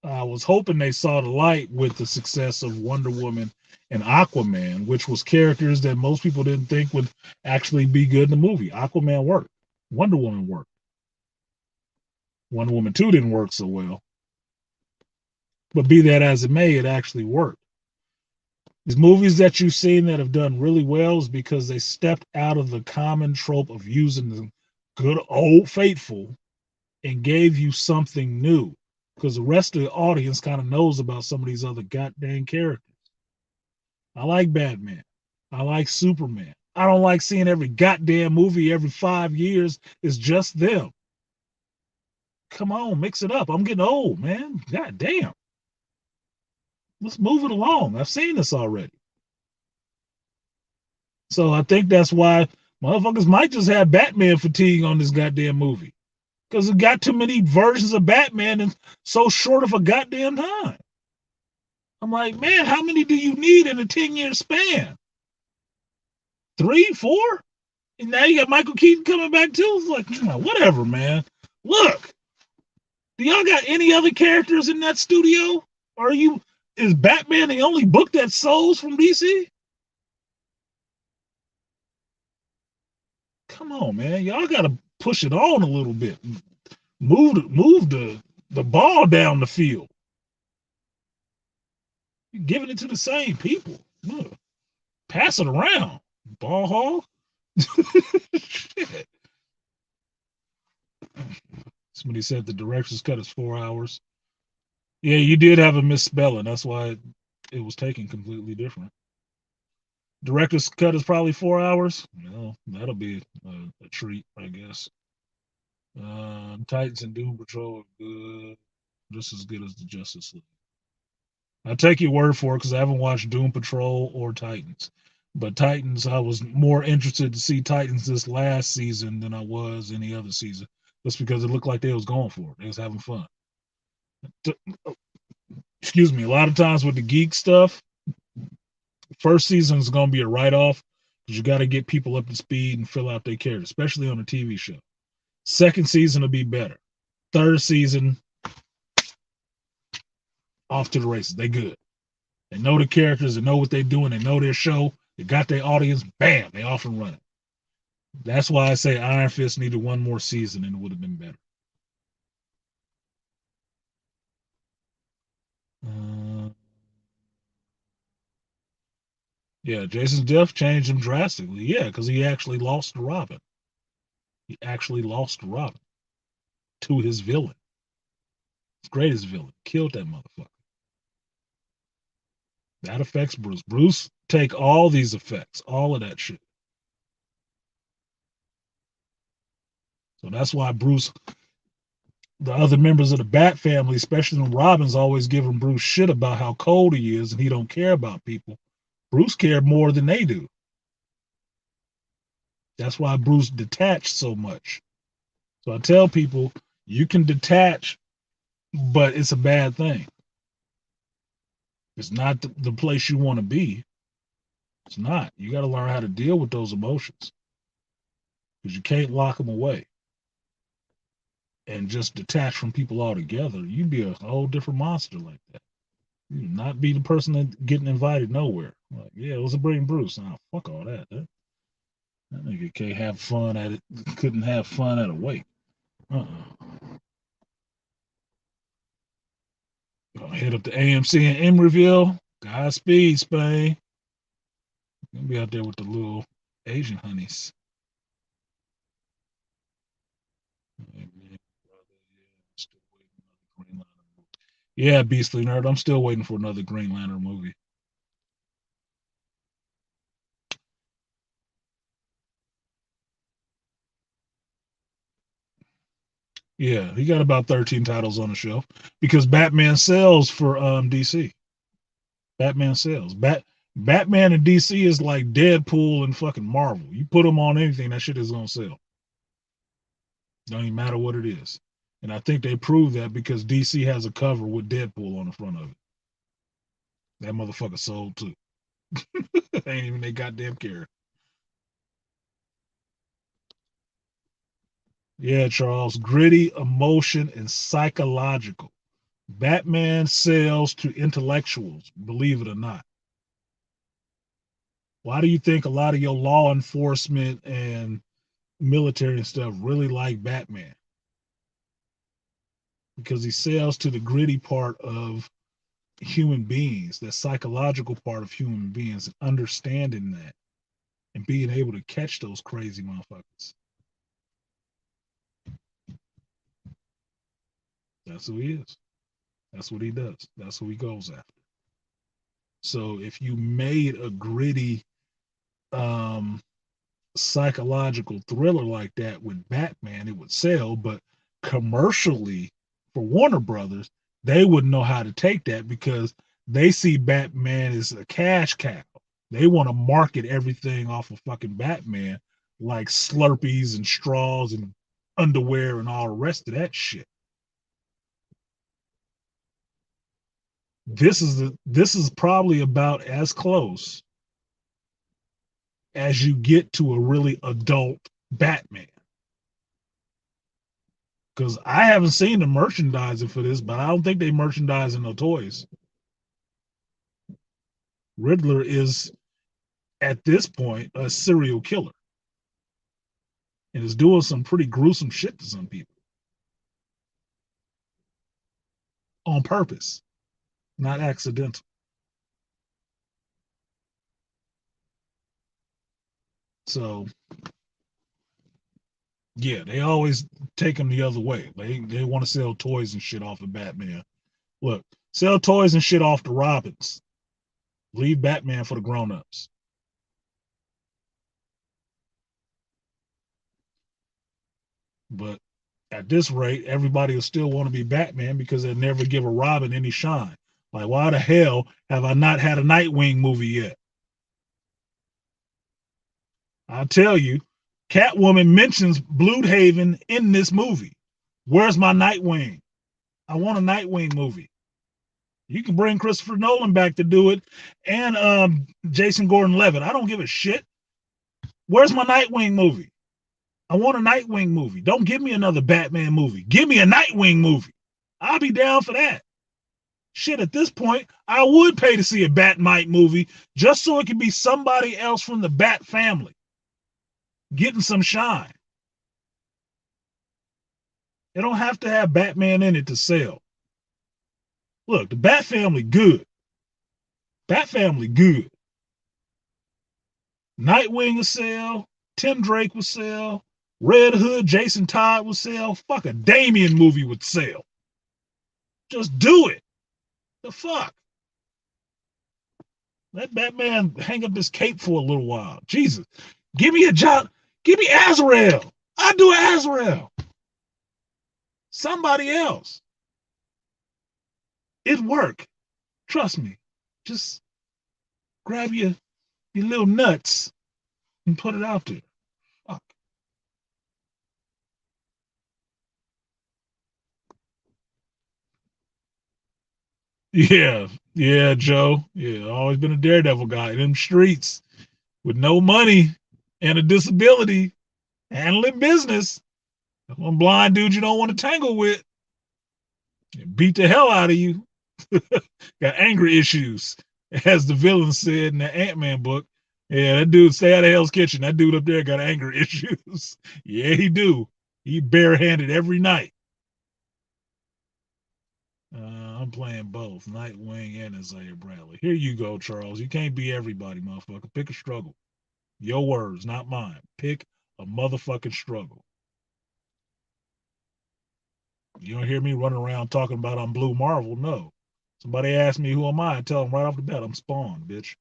I was hoping they saw the light with the success of Wonder Woman and Aquaman, which was characters that most people didn't think would actually be good in the movie. Aquaman worked. Wonder Woman worked. Wonder Woman 2 didn't work so well. But be that as it may, it actually worked. These movies that you've seen that have done really well is because they stepped out of the common trope of using the good old faithful and gave you something new. Because the rest of the audience kind of knows about some of these other goddamn characters. I like Batman. I like Superman. I don't like seeing every goddamn movie every 5 years is just them. Come on, mix it up. I'm getting old, man. God damn. Let's move it along. I've seen this already. So I think that's why motherfuckers might just have Batman fatigue on this goddamn movie. Because it got too many versions of Batman in so short of a goddamn time. I'm like, man, how many do you need in a 10-year span? 3, 4? And now you got Michael Keaton coming back too. It's like, whatever, man. Look, do y'all got any other characters in that studio? Or is Batman the only book that sells from DC? Come on, man. Y'all got to push it on a little bit. Move the ball down the field. You're giving it to the same people. Look, pass it around. Ball hog. Shit. Somebody said the director's cut is 4 hours. Yeah, you did have a misspelling. That's why it was taken completely different. Director's cut is probably 4 hours. Well, that'll be a treat, I guess. Titans and Doom Patrol are good, just as good as the Justice League. I take your word for it because I haven't watched Doom Patrol or Titans. But Titans, I was more interested to see Titans this last season than I was any other season. That's because it looked like they was going for it. They was having fun. Excuse me. A lot of times with the geek stuff, first season is going to be a write-off because you got to get people up to speed and fill out their characters, especially on a TV show. Second season will be better. Third season, off to the races. They good. They know the characters. They know what they're doing. They know their show. They got their audience. Bam, they off and running. That's why I say Iron Fist needed one more season and it would have been better. Yeah, Jason's death changed him drastically. Yeah, because he actually lost Robin. He actually lost Robin to his villain. His greatest villain. Killed that motherfucker. That affects Bruce. Bruce take all these effects, all of that shit. So that's why Bruce, the other members of the Bat family, especially when Robin's always giving Bruce shit about how cold he is and he don't care about people. Bruce cared more than they do. That's why Bruce detached so much. So I tell people, you can detach, but it's a bad thing. It's not the place you want to be. It's not. You got to learn how to deal with those emotions because you can't lock them away and just detach from people altogether. You'd be a whole different monster like that. You'd not be the person that getting invited nowhere. Like, yeah, let's bring Bruce. Nah, fuck all that. That nigga can't have fun at it. Couldn't have fun at a wake. Gonna head up to AMC in Emeryville. Godspeed, Spain. Gonna be out there with the little Asian honeys. Yeah, Beastly Nerd. I'm still waiting for another Green Lantern movie. Yeah, he got about 13 titles on the shelf because Batman sells for DC. Batman sells. Batman and DC is like Deadpool and fucking Marvel. You put them on anything, that shit is gonna sell. Don't even matter what it is. And I think they proved that because DC has a cover with Deadpool on the front of it. That motherfucker sold too. Ain't even they goddamn care. Yeah, Charles. Gritty, emotion, and psychological. Batman sells to intellectuals, believe it or not. Why do you think a lot of your law enforcement and military and stuff really like Batman? Because he sells to the gritty part of human beings, that psychological part of human beings, and understanding that and being able to catch those crazy motherfuckers. That's who he is. That's what he does. That's who he goes after. So if you made a gritty um, psychological thriller like that with Batman, it would sell. But commercially, for Warner Brothers, they wouldn't know how to take that because they see Batman as a cash cow. They want to market everything off of fucking Batman, like Slurpees and straws and underwear and all the rest of that shit. This is probably about as close as you get to a really adult Batman. Because I haven't seen the merchandising for this, but I don't think they merchandising no toys. Riddler is at this point a serial killer and is doing some pretty gruesome shit to some people. on purpose, not accidental. So yeah, they always take them the other way. They want to sell toys and shit off of Batman. Look, sell toys and shit off the Robins. Leave Batman for the grown-ups. But at this rate, everybody will still want to be Batman because they'll never give a Robin any shine. Like, why the hell have I not had a Nightwing movie yet? I'll tell you, Catwoman mentions Bloodhaven in this movie. Where's my Nightwing? I want a Nightwing movie. You can bring Christopher Nolan back to do it and Jason Gordon-Levitt. I don't give a shit. Where's my Nightwing movie? I want a Nightwing movie. Don't give me another Batman movie. Give me a Nightwing movie. I'll be down for that. Shit, at this point, I would pay to see a Batmite movie just so it could be somebody else from the Bat family getting some shine. It don't have to have Batman in it to sell. Look, the Bat family good. Bat family good. Nightwing will sell. Tim Drake will sell. Red Hood, Jason Todd would sell. Fuck, a Damian movie would sell. Just do it. The fuck? Let Batman hang up his cape for a little while. Jesus. Give me a job. Give me Azrael. I'll do Azrael. Somebody else. It'd work. Trust me. Just grab your little nuts and put it out there. Fuck. Yeah, Joe. Yeah, always been a daredevil guy in them streets with no money and a disability, handling business. One blind dude you don't want to tangle with. Beat the hell out of you. Got anger issues, as the villain said in the Ant-Man book. Yeah, that dude, stay out of Hell's Kitchen. That dude up there got anger issues. Yeah, he do. He barehanded every night. I'm playing both, Nightwing and Isaiah Bradley. Here you go, Charles. You can't be everybody, motherfucker. Pick a struggle. Your words, not mine. Pick a motherfucking struggle. You don't hear me running around talking about I'm Blue Marvel. No. Somebody asked me who am I tell them right off the bat I'm Spawn, bitch.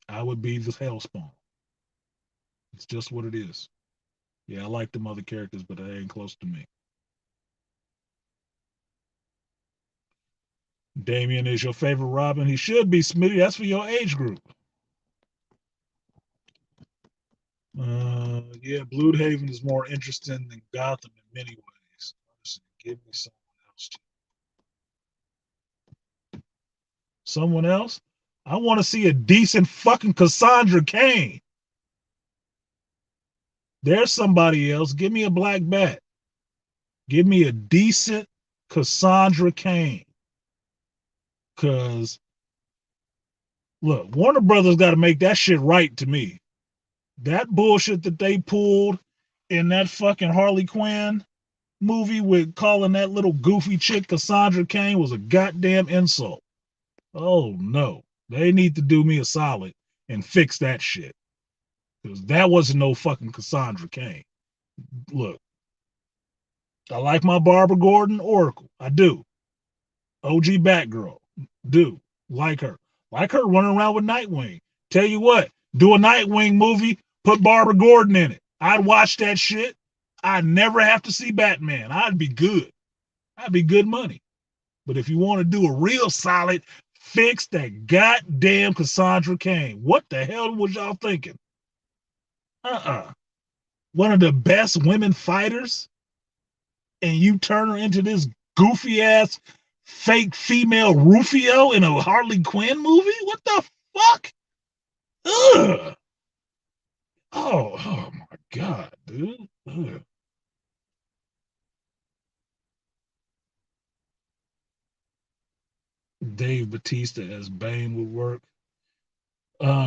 I would be the Hell Spawn. It's just what it is. Yeah, I like them other characters, but they ain't close to me. Damian is your favorite Robin. He should be, Smitty. That's for your age group. Yeah, Bloodhaven is more interesting than Gotham in many ways. Give me someone else. Someone else? I want to see a decent fucking Cassandra Cain. There's somebody else. Give me a Black Bat. Give me a decent Cassandra Cain. Because, look, Warner Brothers got to make that shit right to me. That bullshit that they pulled in that fucking Harley Quinn movie with calling that little goofy chick Cassandra Cain was a goddamn insult. Oh, no. They need to do me a solid and fix that shit. Because that wasn't no fucking Cassandra Cain. Look, I like my Barbara Gordon Oracle. I do. OG Batgirl. Do. Like her. Like her running around with Nightwing. Tell you what, do a Nightwing movie, put Barbara Gordon in it. I'd watch that shit. I'd never have to see Batman. I'd be good. I'd be good money. But if you want to do a real solid, fix that goddamn Cassandra Cain. What the hell was y'all thinking? One of the best women fighters, and you turn her into this goofy ass fake female Rufio in a Harley Quinn movie? What the fuck? Ugh. Oh my God, dude. Ugh. Dave Bautista as Bane would work.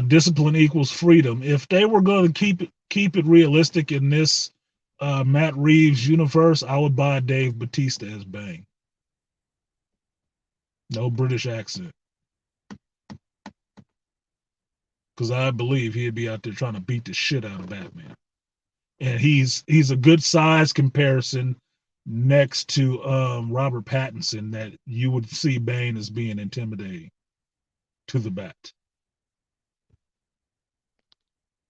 Discipline equals freedom. If they were going to keep it realistic in this Matt Reeves universe, I would buy Dave Bautista as Bane. No British accent. Because I believe he'd be out there trying to beat the shit out of Batman. And he's a good size comparison next to Robert Pattinson that you would see Bane as being intimidating to the Bat.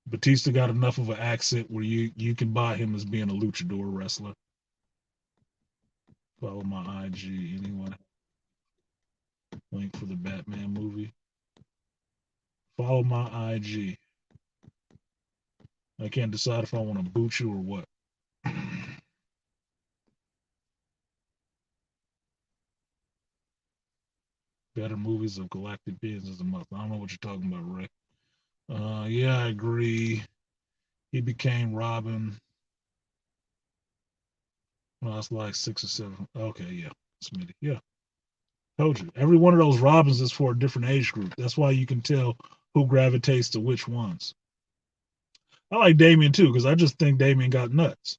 Batista got enough of an accent where you can buy him as being a luchador wrestler. Follow my IG. Anyone link for the Batman movie? Follow my IG. I can't decide if I want to boot you or what. Better movies of galactic beings is a month. I don't know what you're talking about, Ray. Yeah, I agree. He became Robin when I was like 6 or 7. Okay, yeah, Smitty. Yeah, told you. Every one of those Robins is for a different age group. That's why you can tell who gravitates to which ones. I like Damien too because I just think Damien got nuts.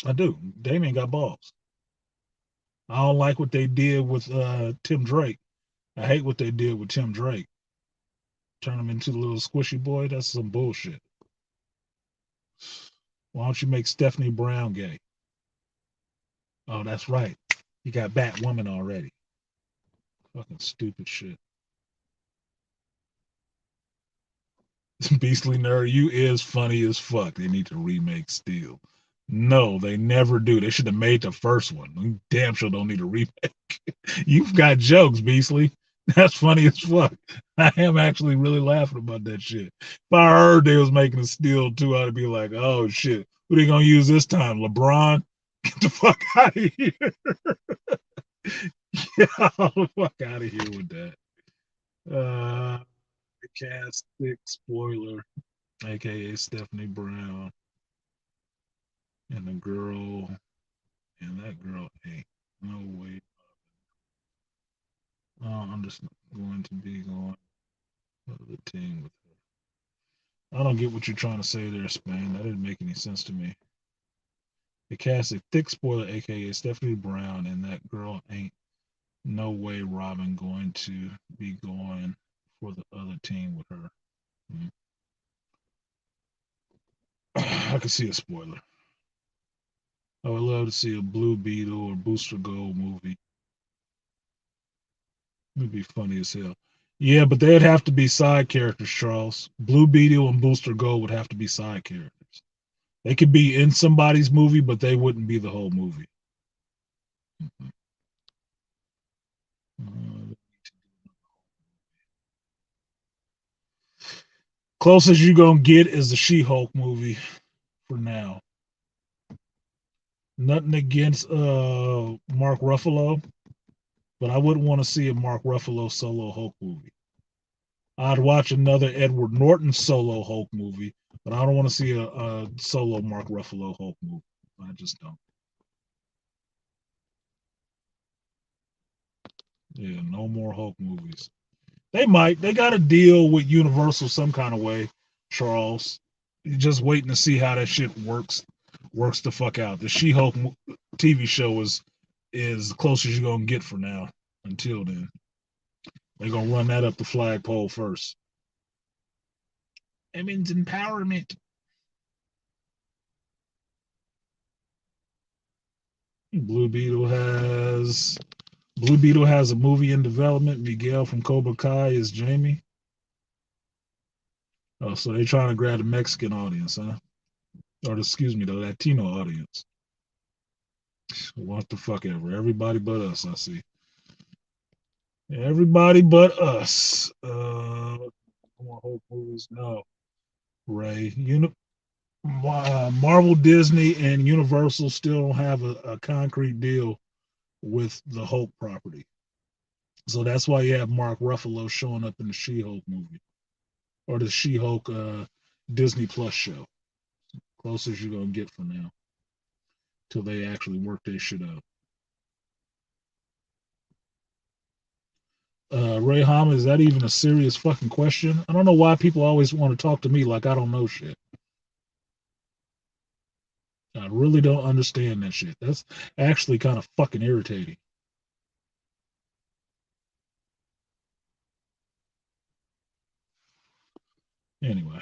I do. Damien got balls. I don't like what they did with Tim Drake. I hate what they did with Tim Drake. Turn him into a little squishy boy. That's some bullshit. Why don't you make Stephanie Brown gay? Oh, that's right. You got Batwoman already. Fucking stupid shit. Beastly Nerd, you is funny as fuck. They need to remake Steel. No, they never do. They should have made the first one. We damn sure don't need a remake. You've got jokes, Beastly. That's funny as fuck. I am actually really laughing about that shit. If I heard they was making a Steel 2, I'd be like, oh shit. Who they gonna use this time? LeBron? Get the fuck out of here. Get the fuck out of here with that. The cast thick spoiler, aka Stephanie Brown, and the girl, and that girl ain't no way. I'm just going to be going for the team with her. I don't get what you're trying to say there, Spain. That didn't make any sense to me. The cast a thick spoiler, aka Stephanie Brown, and that girl ain't no way Robin going to be going for the other team with her. I could see a spoiler. I would love to see a Blue Beetle or Booster Gold movie. It'd be funny as hell. Yeah, but they'd have to be side characters, Charles. Blue Beetle and Booster Gold would have to be side characters. They could be in somebody's movie, but they wouldn't be the whole movie. Uh, Closest you gonna get is the She-Hulk movie for now. Nothing against Mark Ruffalo, but I wouldn't want to see a Mark Ruffalo solo Hulk movie. I'd watch another Edward Norton solo Hulk movie, but I don't want to see a solo Mark Ruffalo Hulk movie. I just don't. Yeah, no more Hulk movies. They might. They got a deal with Universal some kind of way, Charles. You're just waiting to see how that shit works the fuck out. The She-Hulk TV show is the closest you're gonna get for now. Until then, they're gonna run that up the flagpole first. Women's empowerment. Blue Beetle has a movie in development. Miguel from Cobra Kai is Jamie. Oh, so they're trying to grab the Mexican audience, huh? Or excuse me, the Latino audience. What the fuck ever. Everybody but us, I see. Everybody but us. Whole movies. No. Ray. Marvel, Disney, and Universal still don't have a concrete deal with the Hulk property. So that's why you have Mark Ruffalo showing up in the She-Hulk movie or the She-Hulk Disney Plus show. Closest you're gonna get for now, till they actually work their shit out. Ray Hama, is that even a serious fucking question? I don't know why people always want to talk to me like I don't know shit. I really don't understand that shit. That's actually kind of fucking irritating. Anyway.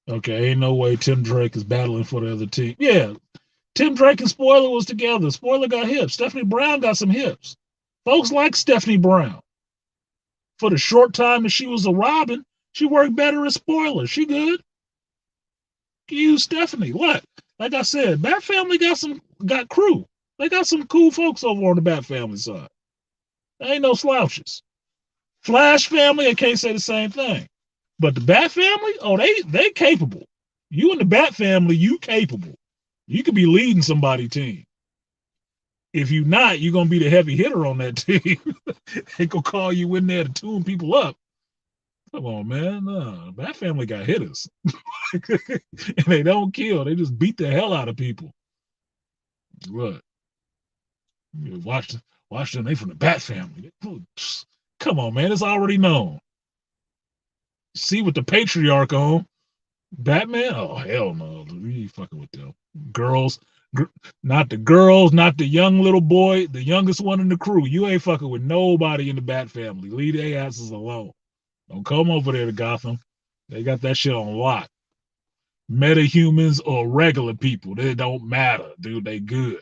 Okay, ain't no way Tim Drake is battling for the other team. Yeah, Tim Drake and Spoiler was together. Spoiler got hips. Stephanie Brown got some hips. Folks like Stephanie Brown. For the short time that she was a Robin, she worked better as Spoiler. She good. Use Stephanie. What? Like I said, Bat Family got crew. They got some cool folks over on the Bat Family side. They ain't no slouches. Flash Family, I can't say the same thing. But the Bat Family, oh, they capable. You and the Bat Family, you capable. You could be leading somebody team. If you not, you're gonna be the heavy hitter on that team. They gonna call you in there to tune people up. Come on, man. No, Bat Family got hitters. And they don't kill. They just beat the hell out of people. Look, watch them. They from the Bat Family. Come on, man. It's already known. See what the patriarch on. Batman? Oh, hell no. We ain't fucking with them. Girls, not the girls, not the young little boy, the youngest one in the crew. You ain't fucking with nobody in the Bat Family. Leave their asses alone. Don't come over there to Gotham. They got that shit on lock. Metahumans or regular people, they don't matter, dude. They good.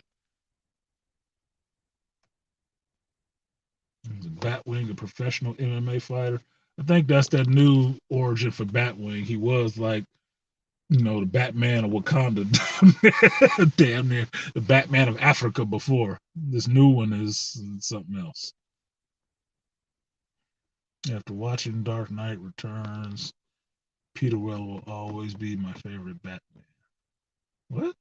Batwing, a professional MMA fighter. I think that's that new origin for Batwing. He was like, the Batman of Wakanda, damn near the Batman of Africa before. This new one is something else. After watching Dark Knight Returns, Peter Weller will always be my favorite Batman. What?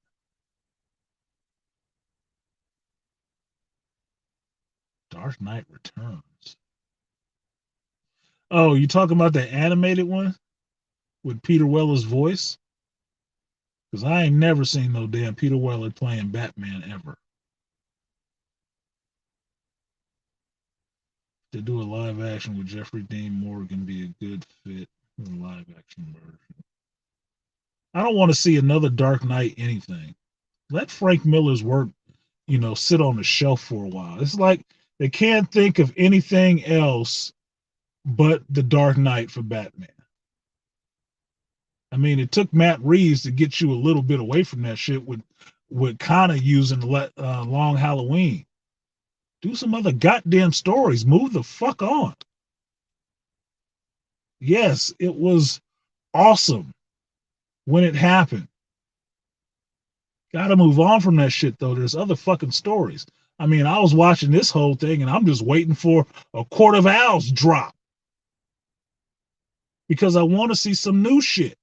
Dark Knight Returns. Oh, you talking about the animated one with Peter Weller's voice? Because I ain't never seen no damn Peter Weller playing Batman ever. To do a live action with Jeffrey Dean Morgan be a good fit for the live action version. I don't want to see another Dark Knight anything. Let Frank Miller's work, sit on the shelf for a while. It's like they can't think of anything else but the Dark Knight for Batman. I mean, it took Matt Reeves to get you a little bit away from that shit with kind of using Long Halloween. Do some other goddamn stories. Move the fuck on. Yes, it was awesome when it happened. Got to move on from that shit, though. There's other fucking stories. I mean, I was watching this whole thing and I'm just waiting for a Court of Owls drop because I want to see some new shit.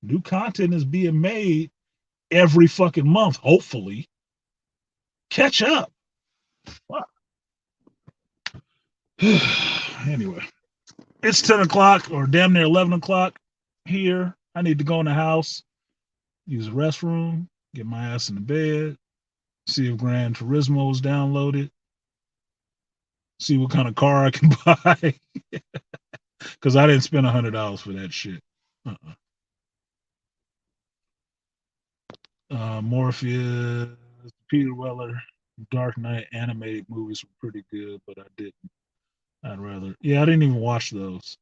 New content is being made every fucking month, hopefully. Catch up. Anyway, it's 10 o'clock or damn near 11 o'clock here. I need to go in the house, use the restroom, get my ass in the bed, see if Gran Turismo is downloaded, see what kind of car I can buy. Because I didn't spend $100 for that shit. Morpheus, Peter Weller, Dark Knight animated movies were pretty good, but I didn't. I didn't even watch those.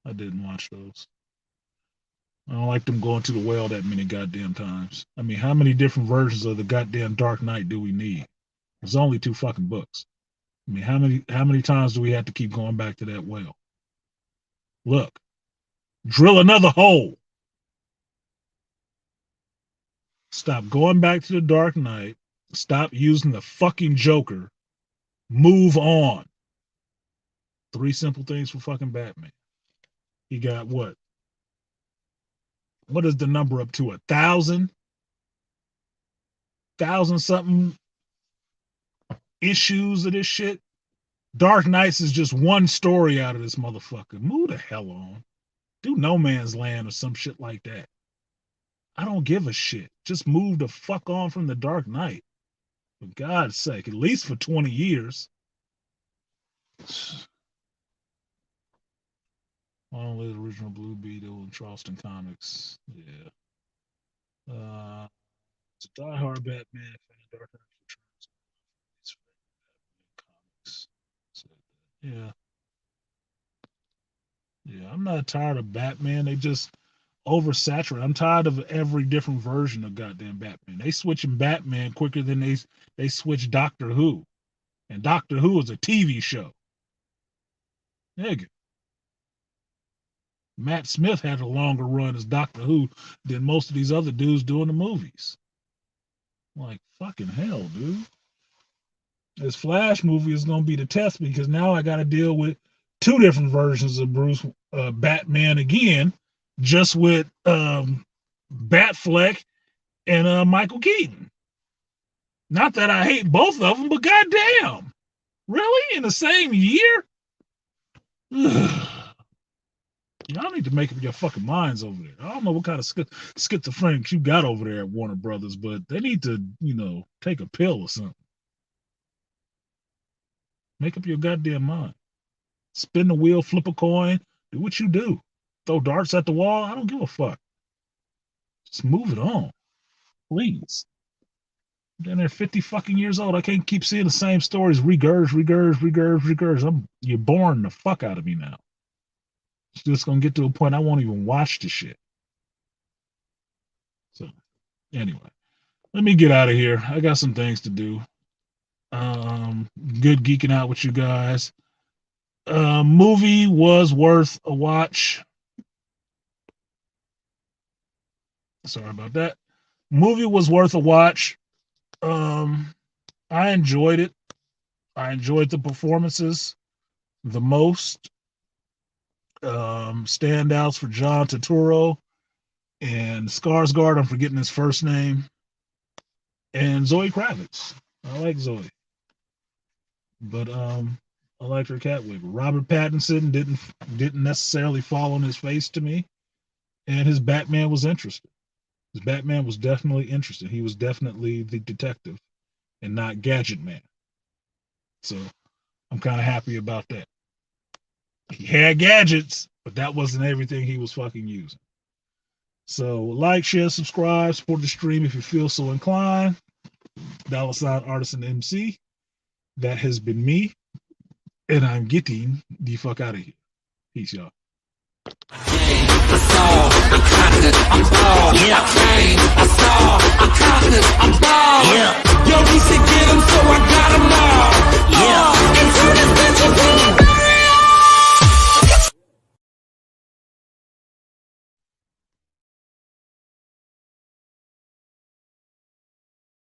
I didn't watch those. I don't like them going to the well that many goddamn times. I mean, how many different versions of the goddamn Dark Knight do we need? There's only 2 fucking books. I mean, how many times do we have to keep going back to that well? Look, drill another hole. Stop going back to the Dark Knight. Stop using the fucking Joker. Move on. 3 simple things for fucking Batman. He got what? What is the number up to? 1,000? 1,000 something issues of this shit? Dark Knights is just one story out of this motherfucker. Move the hell on. Do No Man's Land or some shit like that. I don't give a shit. Just move the fuck on from the Dark Knight. For God's sake, at least for 20 years. Only the original Blue Beetle and Charleston Comics. Yeah. It's a diehard Batman fan. Dark Knight Returns. His favorite Batman comics. So, yeah. Yeah. I'm not tired of Batman. They just oversaturated. I'm tired of every different version of goddamn Batman. They switching Batman quicker than they switch Doctor Who. And Doctor Who is a TV show. Nigga. Matt Smith had a longer run as Doctor Who than most of these other dudes doing the movies. Like, fucking hell, dude. This Flash movie is going to be the test because now I got to deal with two different versions of Bruce Batman again, just with Batfleck and Michael Keaton. Not that I hate both of them, but goddamn. Really? In the same year? Y'all need to make up your fucking minds over there. I don't know what kind of schizophrenics you got over there at Warner Brothers, but they need to, take a pill or something. Make up your goddamn mind. Spin the wheel, flip a coin, do what you do. Throw darts at the wall. I don't give a fuck. Just move it on. Please. I'm down there 50 fucking years old. I can't keep seeing the same stories. Regurge. You're boring the fuck out of me now. It's just gonna get to a point I won't even watch the shit. So, anyway, let me get out of here. I got some things to do. Good geeking out with you guys. Movie was worth a watch. Sorry about that. Movie was worth a watch. I enjoyed it. I enjoyed the performances the most. Standouts for John Turturro and Skarsgård. I'm forgetting his first name. And Zoe Kravitz. I like Zoe. But I liked her Catwoman. Robert Pattinson didn't necessarily fall on his face to me. And his Batman was interesting. His Batman was definitely interesting. He was definitely the detective and not Gadget Man. So I'm kind of happy about that. He had gadgets, but that wasn't everything he was fucking using. So like, share, subscribe, support the stream if you feel so inclined. $ Artisan MC. That has been me, and I'm getting the fuck out of here. Peace, y'all. Yo, we should get them, so I got them all.